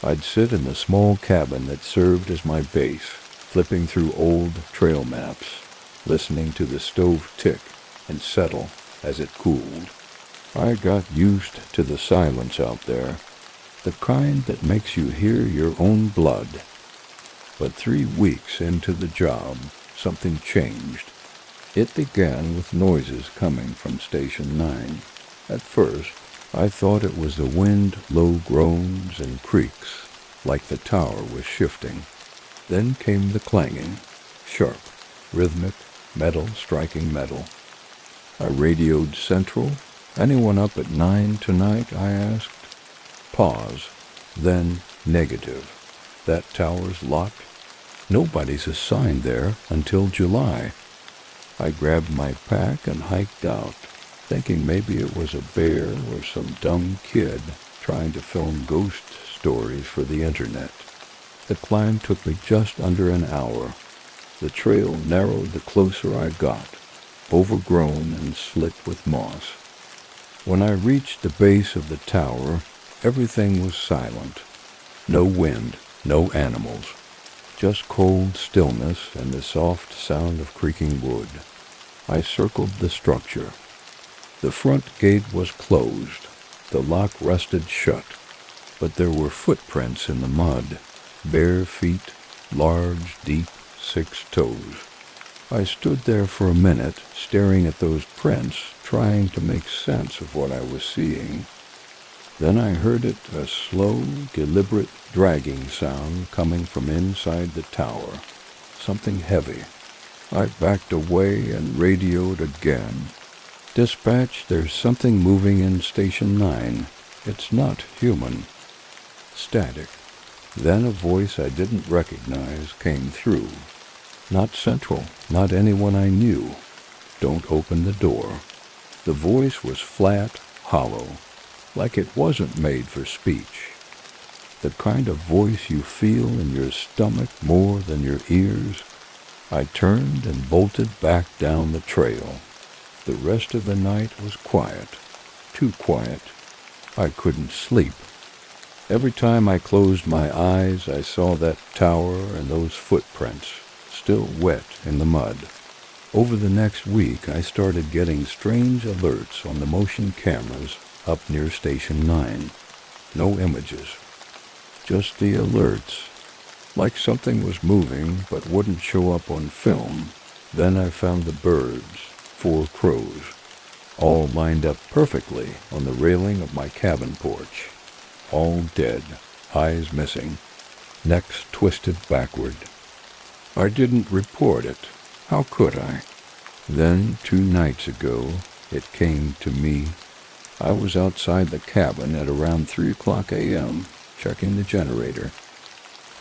I'd sit in the small cabin that served as my base, flipping through old trail maps, listening to the stove tick and settle as it cooled. I got used to the silence out there, the kind that makes you hear your own blood. But 3 weeks into the job, something changed. It began with noises coming from Station 9. At first, I thought it was the wind, low groans and creaks, like the tower was shifting. Then came the clanging, sharp, rhythmic, metal striking metal. I radioed Central. "Anyone up at 9 tonight?" I asked. Pause. Then negative. "That tower's locked. Nobody's assigned there until July." I grabbed my pack and hiked out, thinking maybe it was a bear or some dumb kid trying to film ghost stories for the internet. The climb took me just under an hour. The trail narrowed the closer I got, overgrown and slick with moss. When I reached the base of the tower, everything was silent. No wind, no animals, just cold stillness and the soft sound of creaking wood. I circled the structure. The front gate was closed. The lock rusted shut, but there were footprints in the mud, bare feet, large, deep, 6 toes. I stood there for a minute, staring at those prints, trying to make sense of what I was seeing. Then I heard it, a slow, deliberate dragging sound coming from inside the tower. Something heavy. I backed away and radioed again. "Dispatch, there's something moving in Station 9. It's not human." Static. Then a voice I didn't recognize came through. Not Central, not anyone I knew. "Don't open the door." The voice was flat, hollow, like it wasn't made for speech. The kind of voice you feel in your stomach more than your ears. I turned and bolted back down the trail. The rest of the night was quiet. Too quiet. I couldn't sleep. Every time I closed my eyes, I saw that tower and those footprints, still wet in the mud. Over the next week, I started getting strange alerts on the motion cameras up near Station 9. No images. Just the alerts. Like something was moving but wouldn't show up on film. Then I found the birds, 4 crows, all lined up perfectly on the railing of my cabin porch. All dead, eyes missing, necks twisted backward. I didn't report it. How could I? Then, 2 nights ago, it came to me. I was outside the cabin at around 3:00 a.m., checking the generator.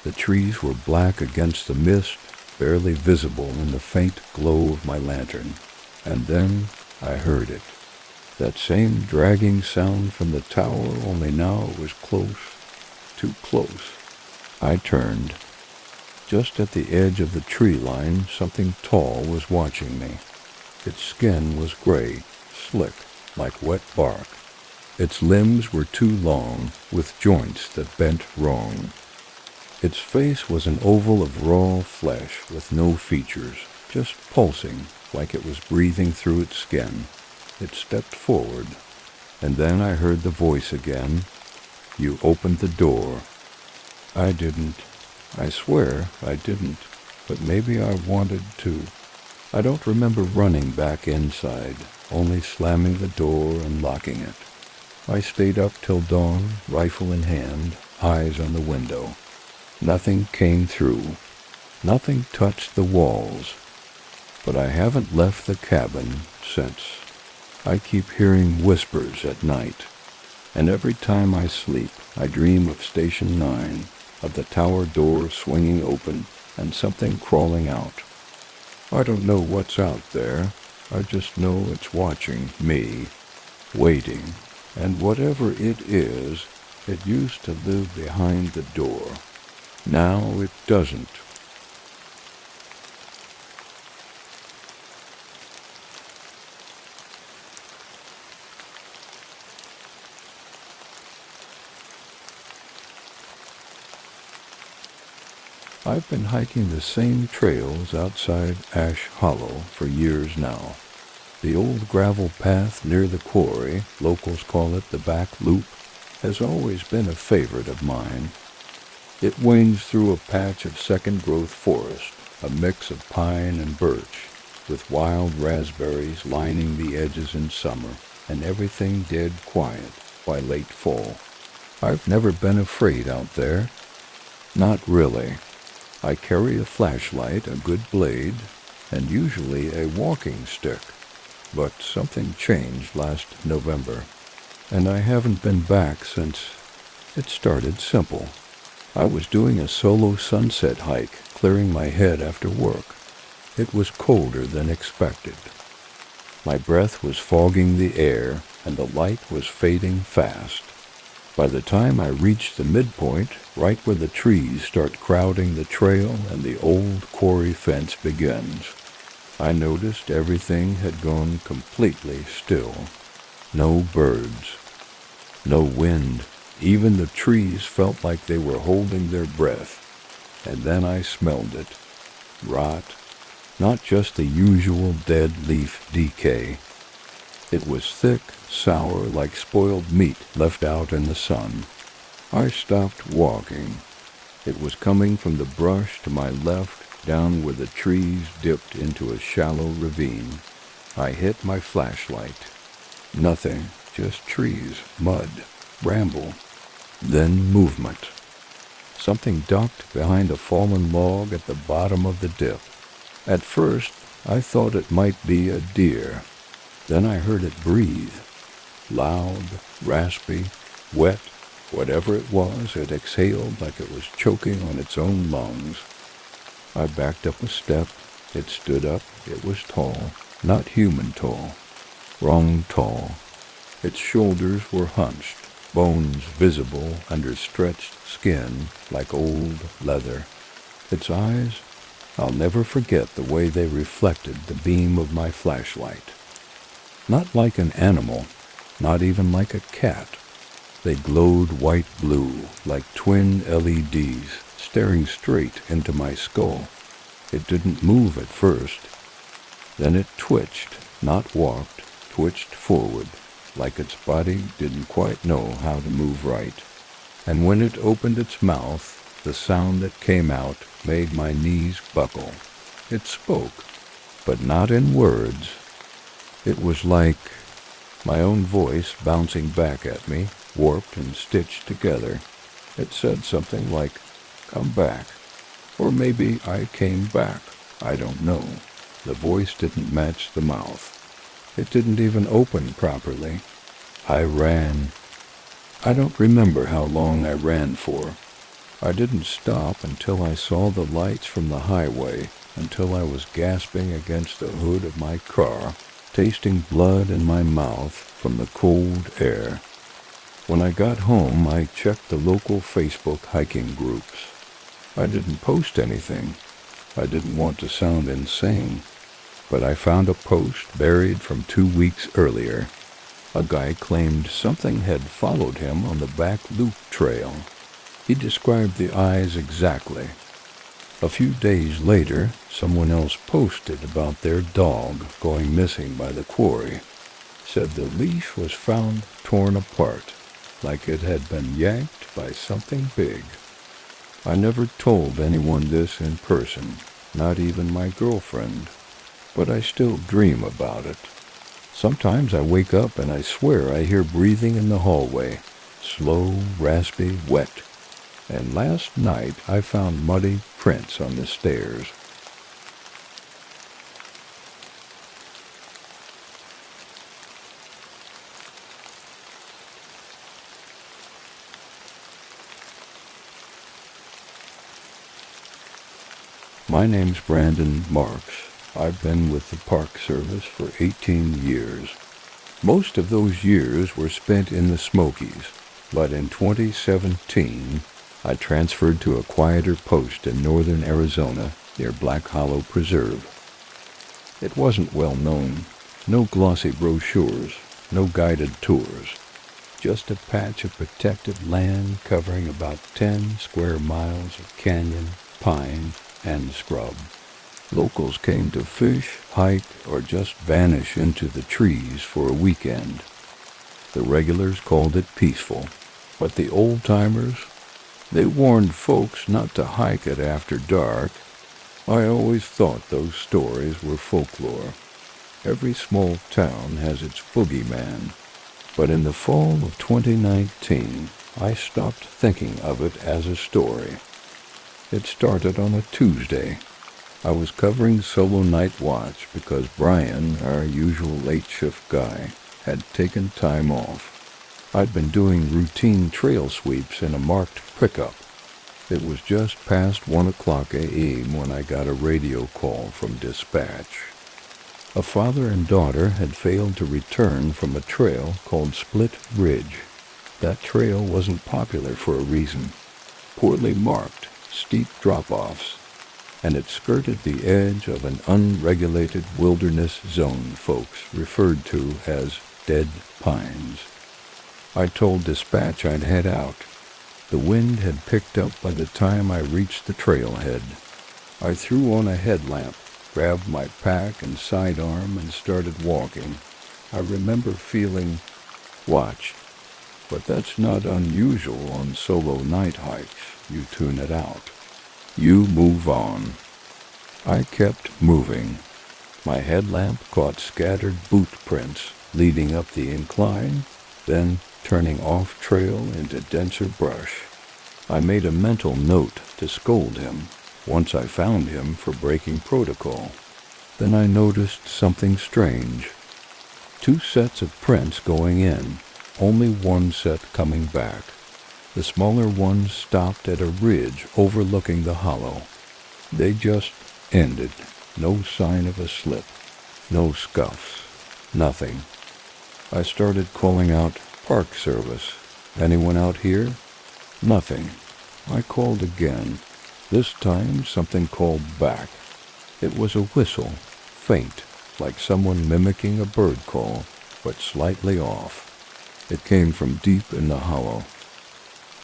The trees were black against the mist, barely visible in the faint glow of my lantern. And then I heard it. That same dragging sound from the tower, only now it was close, too close. I turned. Just at the edge of the tree line, something tall was watching me. Its skin was gray, slick, like wet bark. Its limbs were too long, with joints that bent wrong. Its face was an oval of raw flesh with no features, just pulsing like it was breathing through its skin. It stepped forward, and then I heard the voice again. "You opened the door." I didn't. I swear I didn't, but maybe I wanted to. I don't remember running back inside, only slamming the door and locking it. I stayed up till dawn, rifle in hand, eyes on the window. Nothing came through. Nothing touched the walls. But I haven't left the cabin since. I keep hearing whispers at night, and every time I sleep, I dream of Station 9, of the tower door swinging open and something crawling out. I don't know what's out there. I just know it's watching me, waiting, and whatever it is, it used to live behind the door. Now it doesn't. I've been hiking the same trails outside Ash Hollow for years now. The old gravel path near the quarry, locals call it the back loop, has always been a favorite of mine. It winds through a patch of second-growth forest, a mix of pine and birch, with wild raspberries lining the edges in summer, and everything dead quiet by late fall. I've never been afraid out there. Not really. I carry a flashlight, a good blade, and usually a walking stick. But something changed last November, and I haven't been back since. It started simple. I was doing a solo sunset hike, clearing my head after work. It was colder than expected. My breath was fogging the air, and the light was fading fast. By the time I reached the midpoint, right where the trees start crowding the trail and the old quarry fence begins, I noticed everything had gone completely still. No birds, no wind. Even the trees felt like they were holding their breath. And then I smelled it. Rot. Not just the usual dead leaf decay. It was thick, sour, like spoiled meat left out in the sun. I stopped walking. It was coming from the brush to my left, down where the trees dipped into a shallow ravine. I hit my flashlight. Nothing, just trees, mud, bramble. Then movement. Something ducked behind a fallen log at the bottom of the dip. At first, I thought it might be a deer. Then I heard it breathe. Loud, raspy, wet, whatever it was, it exhaled like it was choking on its own lungs. I backed up a step. It stood up. It was tall, not human tall. Wrong tall. Its shoulders were hunched, bones visible under stretched skin like old leather. Its eyes, I'll never forget the way they reflected the beam of my flashlight. Not like an animal, not even like a cat. They glowed white-blue, like twin LEDs, staring straight into my skull. It didn't move at first. Then it twitched, not walked, twitched forward, like its body didn't quite know how to move right. And when it opened its mouth, the sound that came out made my knees buckle. It spoke, but not in words. It was like my own voice bouncing back at me, warped and stitched together. It said something like, "Come back." Or maybe I came back. I don't know. The voice didn't match the mouth. It didn't even open properly. I ran. I don't remember how long I ran for. I didn't stop until I saw the lights from the highway, until I was gasping against the hood of my car, tasting blood in my mouth from the cold air. When I got home, I checked the local Facebook hiking groups. I didn't post anything. I didn't want to sound insane. But I found a post buried from 2 weeks earlier. A guy claimed something had followed him on the back loop trail. He described the eyes exactly. A few days later, someone else posted about their dog going missing by the quarry. Said the leash was found torn apart, like it had been yanked by something big. I never told anyone this in person, not even my girlfriend, but I still dream about it. Sometimes I wake up and I swear I hear breathing in the hallway, slow, raspy, wet. And last night I found muddy prints on the stairs. My name's Brandon Marks. I've been with the Park Service for 18 years. Most of those years were spent in the Smokies, but in 2017, I transferred to a quieter post in northern Arizona near Black Hollow Preserve. It wasn't well known. No glossy brochures, no guided tours. Just a patch of protected land covering about 10 square miles of canyon, pine, and scrub. Locals came to fish, hike, or just vanish into the trees for a weekend. The regulars called it peaceful, but the old-timers, they warned folks not to hike it after dark. I always thought those stories were folklore. Every small town has its boogeyman. But in the fall of 2019, I stopped thinking of it as a story. It started on a Tuesday. I was covering solo night watch because Brian, our usual late shift guy, had taken time off. I'd been doing routine trail sweeps in a marked pickup. It was just past 1 o'clock a.m. when I got a radio call from dispatch. A father and daughter had failed to return from a trail called Split Ridge. That trail wasn't popular for a reason. Poorly marked, steep drop-offs, and it skirted the edge of an unregulated wilderness zone folks referred to as dead pines. I told dispatch I'd head out. The wind had picked up by the time I reached the trailhead. I threw on a headlamp, grabbed my pack and sidearm, and started walking. I remember feeling watched, but that's not unusual on solo night hikes. You tune it out. You move on. I kept moving. My headlamp caught scattered boot prints leading up the incline, then turning off trail into denser brush. I made a mental note to scold him once I found him for breaking protocol. Then I noticed something strange. 2 sets of prints going in, only 1 set coming back. The smaller ones stopped at a ridge overlooking the hollow. They just ended. No sign of a slip. No scuffs. Nothing. I started calling out, "Park Service. Anyone out here?" Nothing. I called again. This time something called back. It was a whistle, faint, like someone mimicking a bird call, but slightly off. It came from deep in the hollow.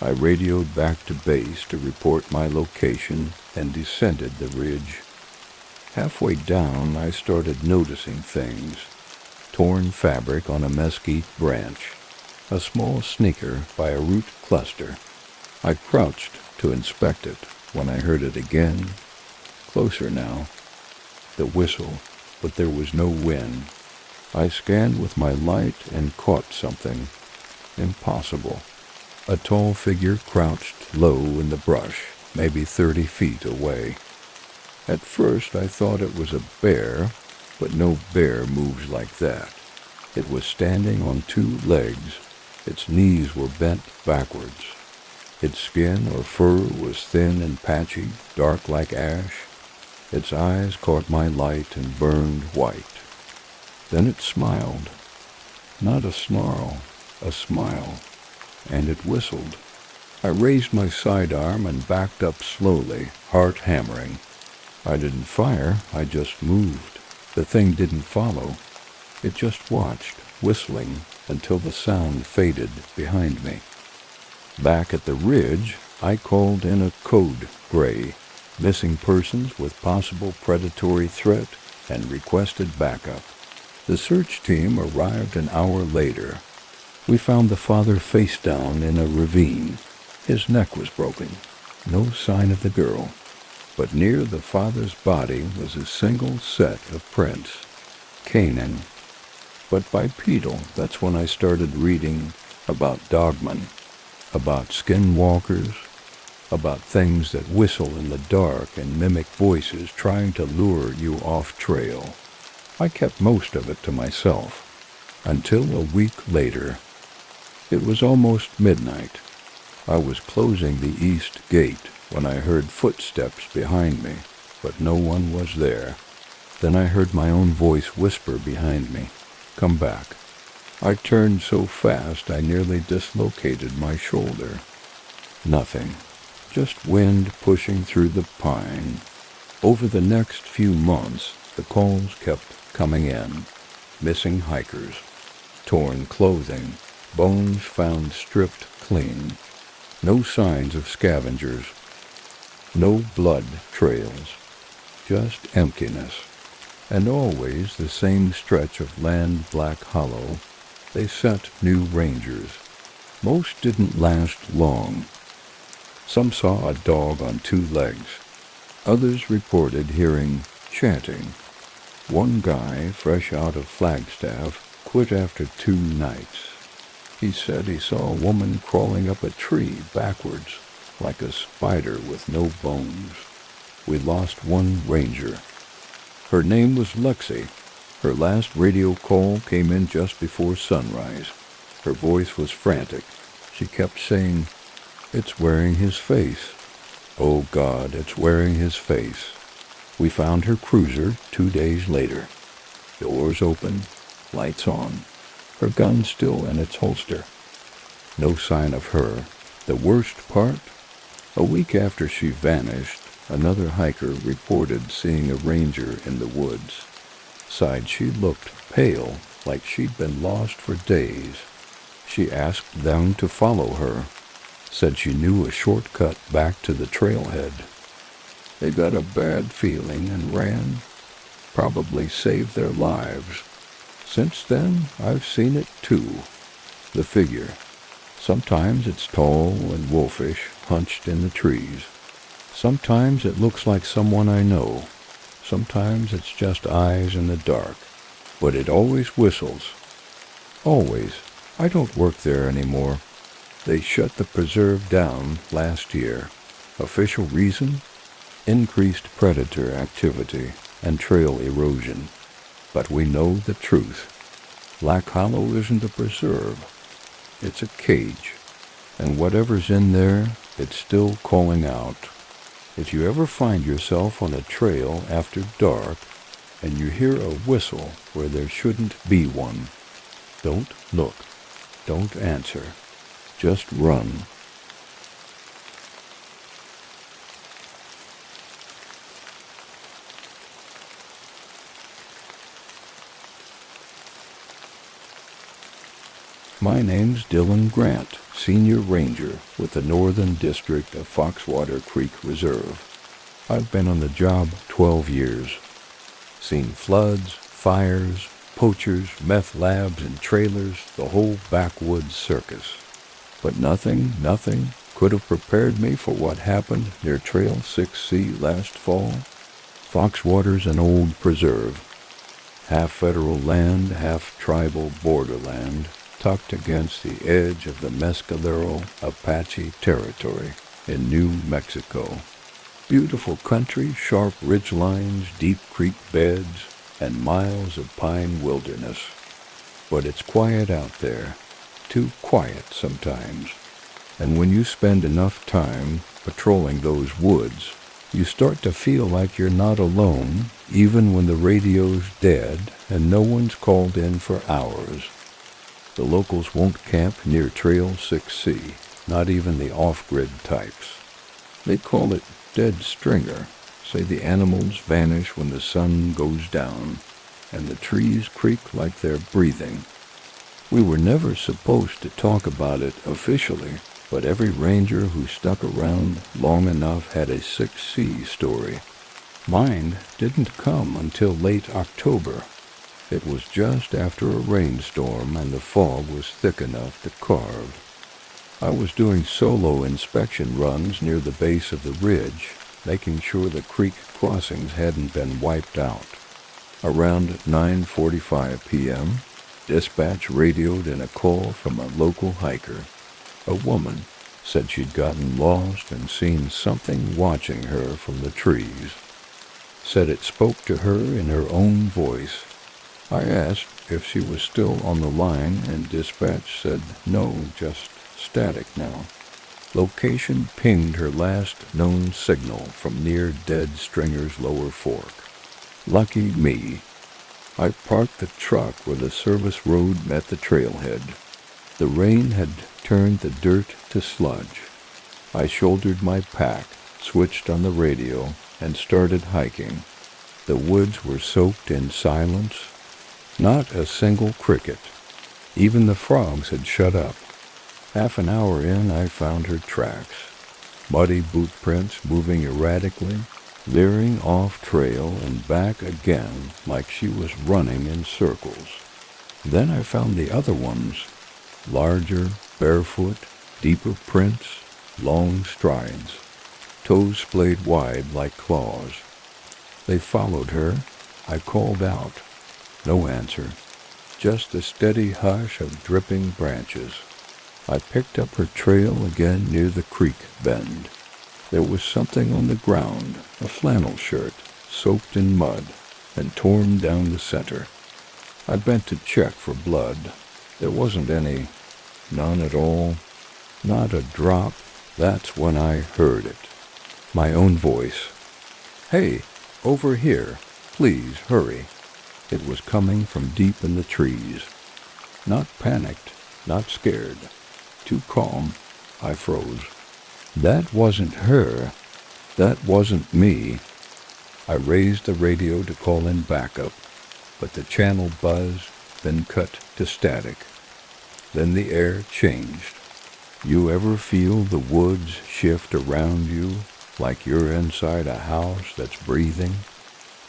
I radioed back to base to report my location and descended the ridge. Halfway down, I started noticing things. Torn fabric on a mesquite branch, a small sneaker by a root cluster. I crouched to inspect it when I heard it again. Closer now. The whistle, but there was no wind. I scanned with my light and caught something. Impossible. A tall figure crouched low in the brush, maybe 30 feet away. At first I thought it was a bear, but no bear moves like that. It was standing on 2 legs. Its knees were bent backwards. Its skin or fur was thin and patchy, dark like ash. Its eyes caught my light and burned white. Then it smiled. Not a snarl, a smile. And it whistled. I raised my sidearm and backed up slowly, heart hammering. I didn't fire, I just moved. The thing didn't follow. It just watched, whistling, until the sound faded behind me. Back at the ridge, I called in a code gray, missing persons with possible predatory threat, and requested backup. The search team arrived an hour later. We found the father face down in a ravine. His neck was broken. No sign of the girl. But near the father's body was a single set of prints. Canine. But bipedal. That's when I started reading about Dogman, about Skinwalkers, about things that whistle in the dark and mimic voices trying to lure you off trail. I kept most of it to myself, until a week later. It was almost midnight. I was closing the east gate when I heard footsteps behind me, but no one was there. Then I heard my own voice whisper behind me, "Come back." I turned so fast I nearly dislocated my shoulder. Nothing. Just wind pushing through the pine. Over the next few months, the calls kept coming in. Missing hikers. Torn clothing. Bones found stripped clean. No signs of scavengers. No blood trails, just emptiness. And always the same stretch of land Black Hollow. They sent new rangers. Most didn't last long. Some saw a dog on 2 legs. Others reported hearing chanting. One guy, fresh out of Flagstaff, quit after 2 nights. He said he saw a woman crawling up a tree backwards, like a spider with no bones. We lost 1 ranger. Her name was Lexi. Her last radio call came in just before sunrise. Her voice was frantic. She kept saying, "It's wearing his face. Oh God, it's wearing his face." We found her cruiser 2 days later. Doors open, lights on, her gun still in its holster. No sign of her. The worst part? A week after she vanished, another hiker reported seeing a ranger in the woods. Sighed she looked pale, like she'd been lost for days. She asked them to follow her. Said she knew a shortcut back to the trailhead. They got a bad feeling and ran. Probably saved their lives. Since then, I've seen it too. The figure. Sometimes it's tall and wolfish, hunched in the trees. Sometimes it looks like someone I know. Sometimes it's just eyes in the dark. But it always whistles. Always. I don't work there anymore. They shut the preserve down last year. Official reason? Increased predator activity and trail erosion. But we know the truth. Black Hollow isn't a preserve. It's a cage. And whatever's in there, it's still calling out. If you ever find yourself on a trail after dark and you hear a whistle where there shouldn't be one, don't look. Don't answer. Just run. My name's Dylan Grant, Senior Ranger with the Northern District of Foxwater Creek Reserve. I've been on the job 12 years. Seen floods, fires, poachers, meth labs and trailers, the whole backwoods circus. But nothing could have prepared me for what happened near Trail 6C last fall. Foxwater's an old preserve. Half federal land, half tribal borderland, tucked against the edge of the Mescalero Apache territory in New Mexico. Beautiful country, sharp ridge lines, deep creek beds, and miles of pine wilderness. But it's quiet out there, too quiet sometimes. And when you spend enough time patrolling those woods, you start to feel like you're not alone, even when the radio's dead and no one's called in for hours. The locals won't camp near Trail 6C, not even the off-grid types. They call it dead stringer, say the animals vanish when the sun goes down, and the trees creak like they're breathing. We were never supposed to talk about it officially, but every ranger who stuck around long enough had a 6C story. Mine didn't come until late October. It was just after a rainstorm and the fog was thick enough to carve. I was doing solo inspection runs near the base of the ridge, making sure the creek crossings hadn't been wiped out. Around 9:45 p.m., dispatch radioed in a call from a local hiker. A woman said she'd gotten lost and seen something watching her from the trees. Said it spoke to her in her own voice. I asked if she was still on the line, and dispatch said no, just static now. Location pinged her last known signal from near Dead Stringer's lower fork. Lucky me. I parked the truck where the service road met the trailhead. The rain had turned the dirt to sludge. I shouldered my pack, switched on the radio, and started hiking. The woods were soaked in silence. Not a single cricket. Even the frogs had shut up. Half an hour in, I found her tracks. muddy boot prints moving erratically, veering off trail and back again like she was running in circles. Then I found the other ones, larger, barefoot, deeper prints, long strides, toes splayed wide like claws. They followed her. I called out. No answer, just a steady hush of dripping branches. I picked up her trail again near the creek bend. There was something on the ground, a flannel shirt, soaked in mud and torn down the center. I bent to check for blood. There wasn't any, none at all, not a drop. That's when I heard it. My own voice. Hey, over here, please hurry. It was coming from deep in the trees. Not panicked, not scared. Too calm. I froze. That wasn't her. That wasn't me. I raised the radio to call in backup, but the channel buzzed, then cut to static. Then the air changed. You ever feel the woods shift around you like you're inside a house that's breathing?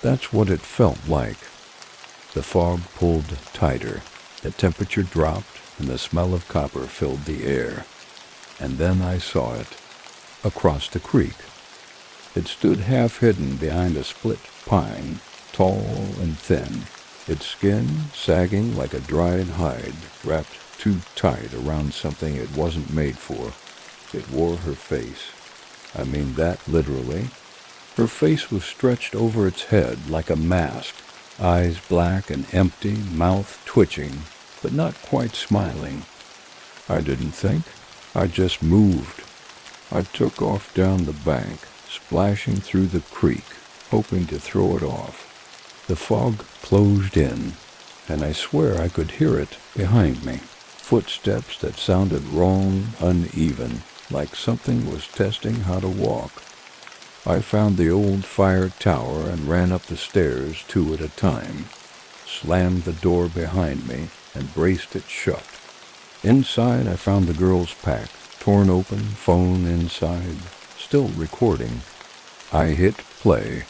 That's what it felt like. The fog pulled tighter, the temperature dropped, and the smell of copper filled the air. And then I saw it, across the creek. It stood half-hidden behind a split pine, tall and thin, its skin sagging like a dried hide, wrapped too tight around something it wasn't made for. It wore her face. I mean that literally. Her face was stretched over its head like a mask, eyes black and empty, mouth twitching, but not quite smiling. I didn't think. I just moved. I took off down the bank, splashing through the creek, hoping to throw it off. The fog closed in, and I swear I could hear it behind me. Footsteps that sounded wrong, uneven, like something was testing how to walk. I found the old fire tower and ran up the stairs 2 at a time, slammed the door behind me, and braced it shut. Inside I found the girl's pack, torn open, phone inside, still recording. I hit play.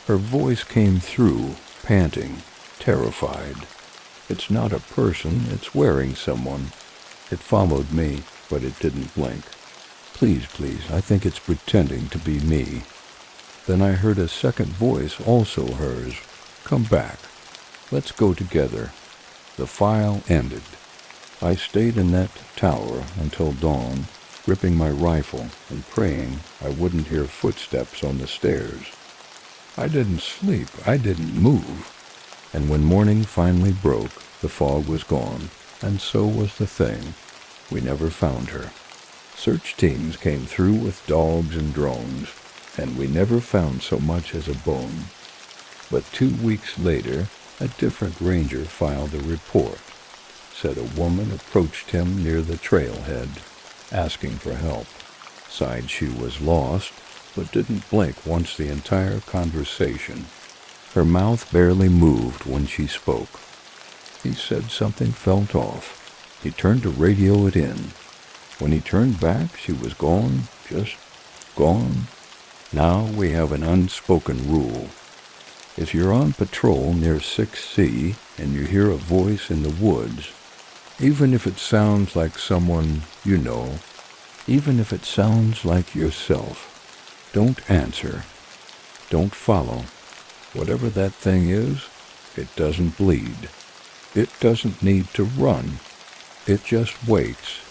Her voice came through, panting, terrified. It's not a person, it's wearing someone. It followed me, but it didn't blink. Please, please, I think it's pretending to be me. Then I heard a second voice, also hers. Come back. Let's go together. The file ended. I stayed in that tower until dawn, gripping my rifle and praying I wouldn't hear footsteps on the stairs. I didn't sleep. I didn't move. And when morning finally broke, the fog was gone, and so was the thing. We never found her. Search teams came through with dogs and drones, and we never found so much as a bone. But 2 weeks later, a different ranger filed a report. Said a woman approached him near the trailhead, asking for help. Sighed she was lost, but didn't blink once the entire conversation. Her mouth barely moved when she spoke. He said something felt off. He turned to radio it in. When he turned back, she was gone, just gone. Now we have an unspoken rule. If you're on patrol near 6C and you hear a voice in the woods, even if it sounds like someone you know, even if it sounds like yourself, don't answer. Don't follow. Whatever that thing is, it doesn't bleed. It doesn't need to run. It just waits.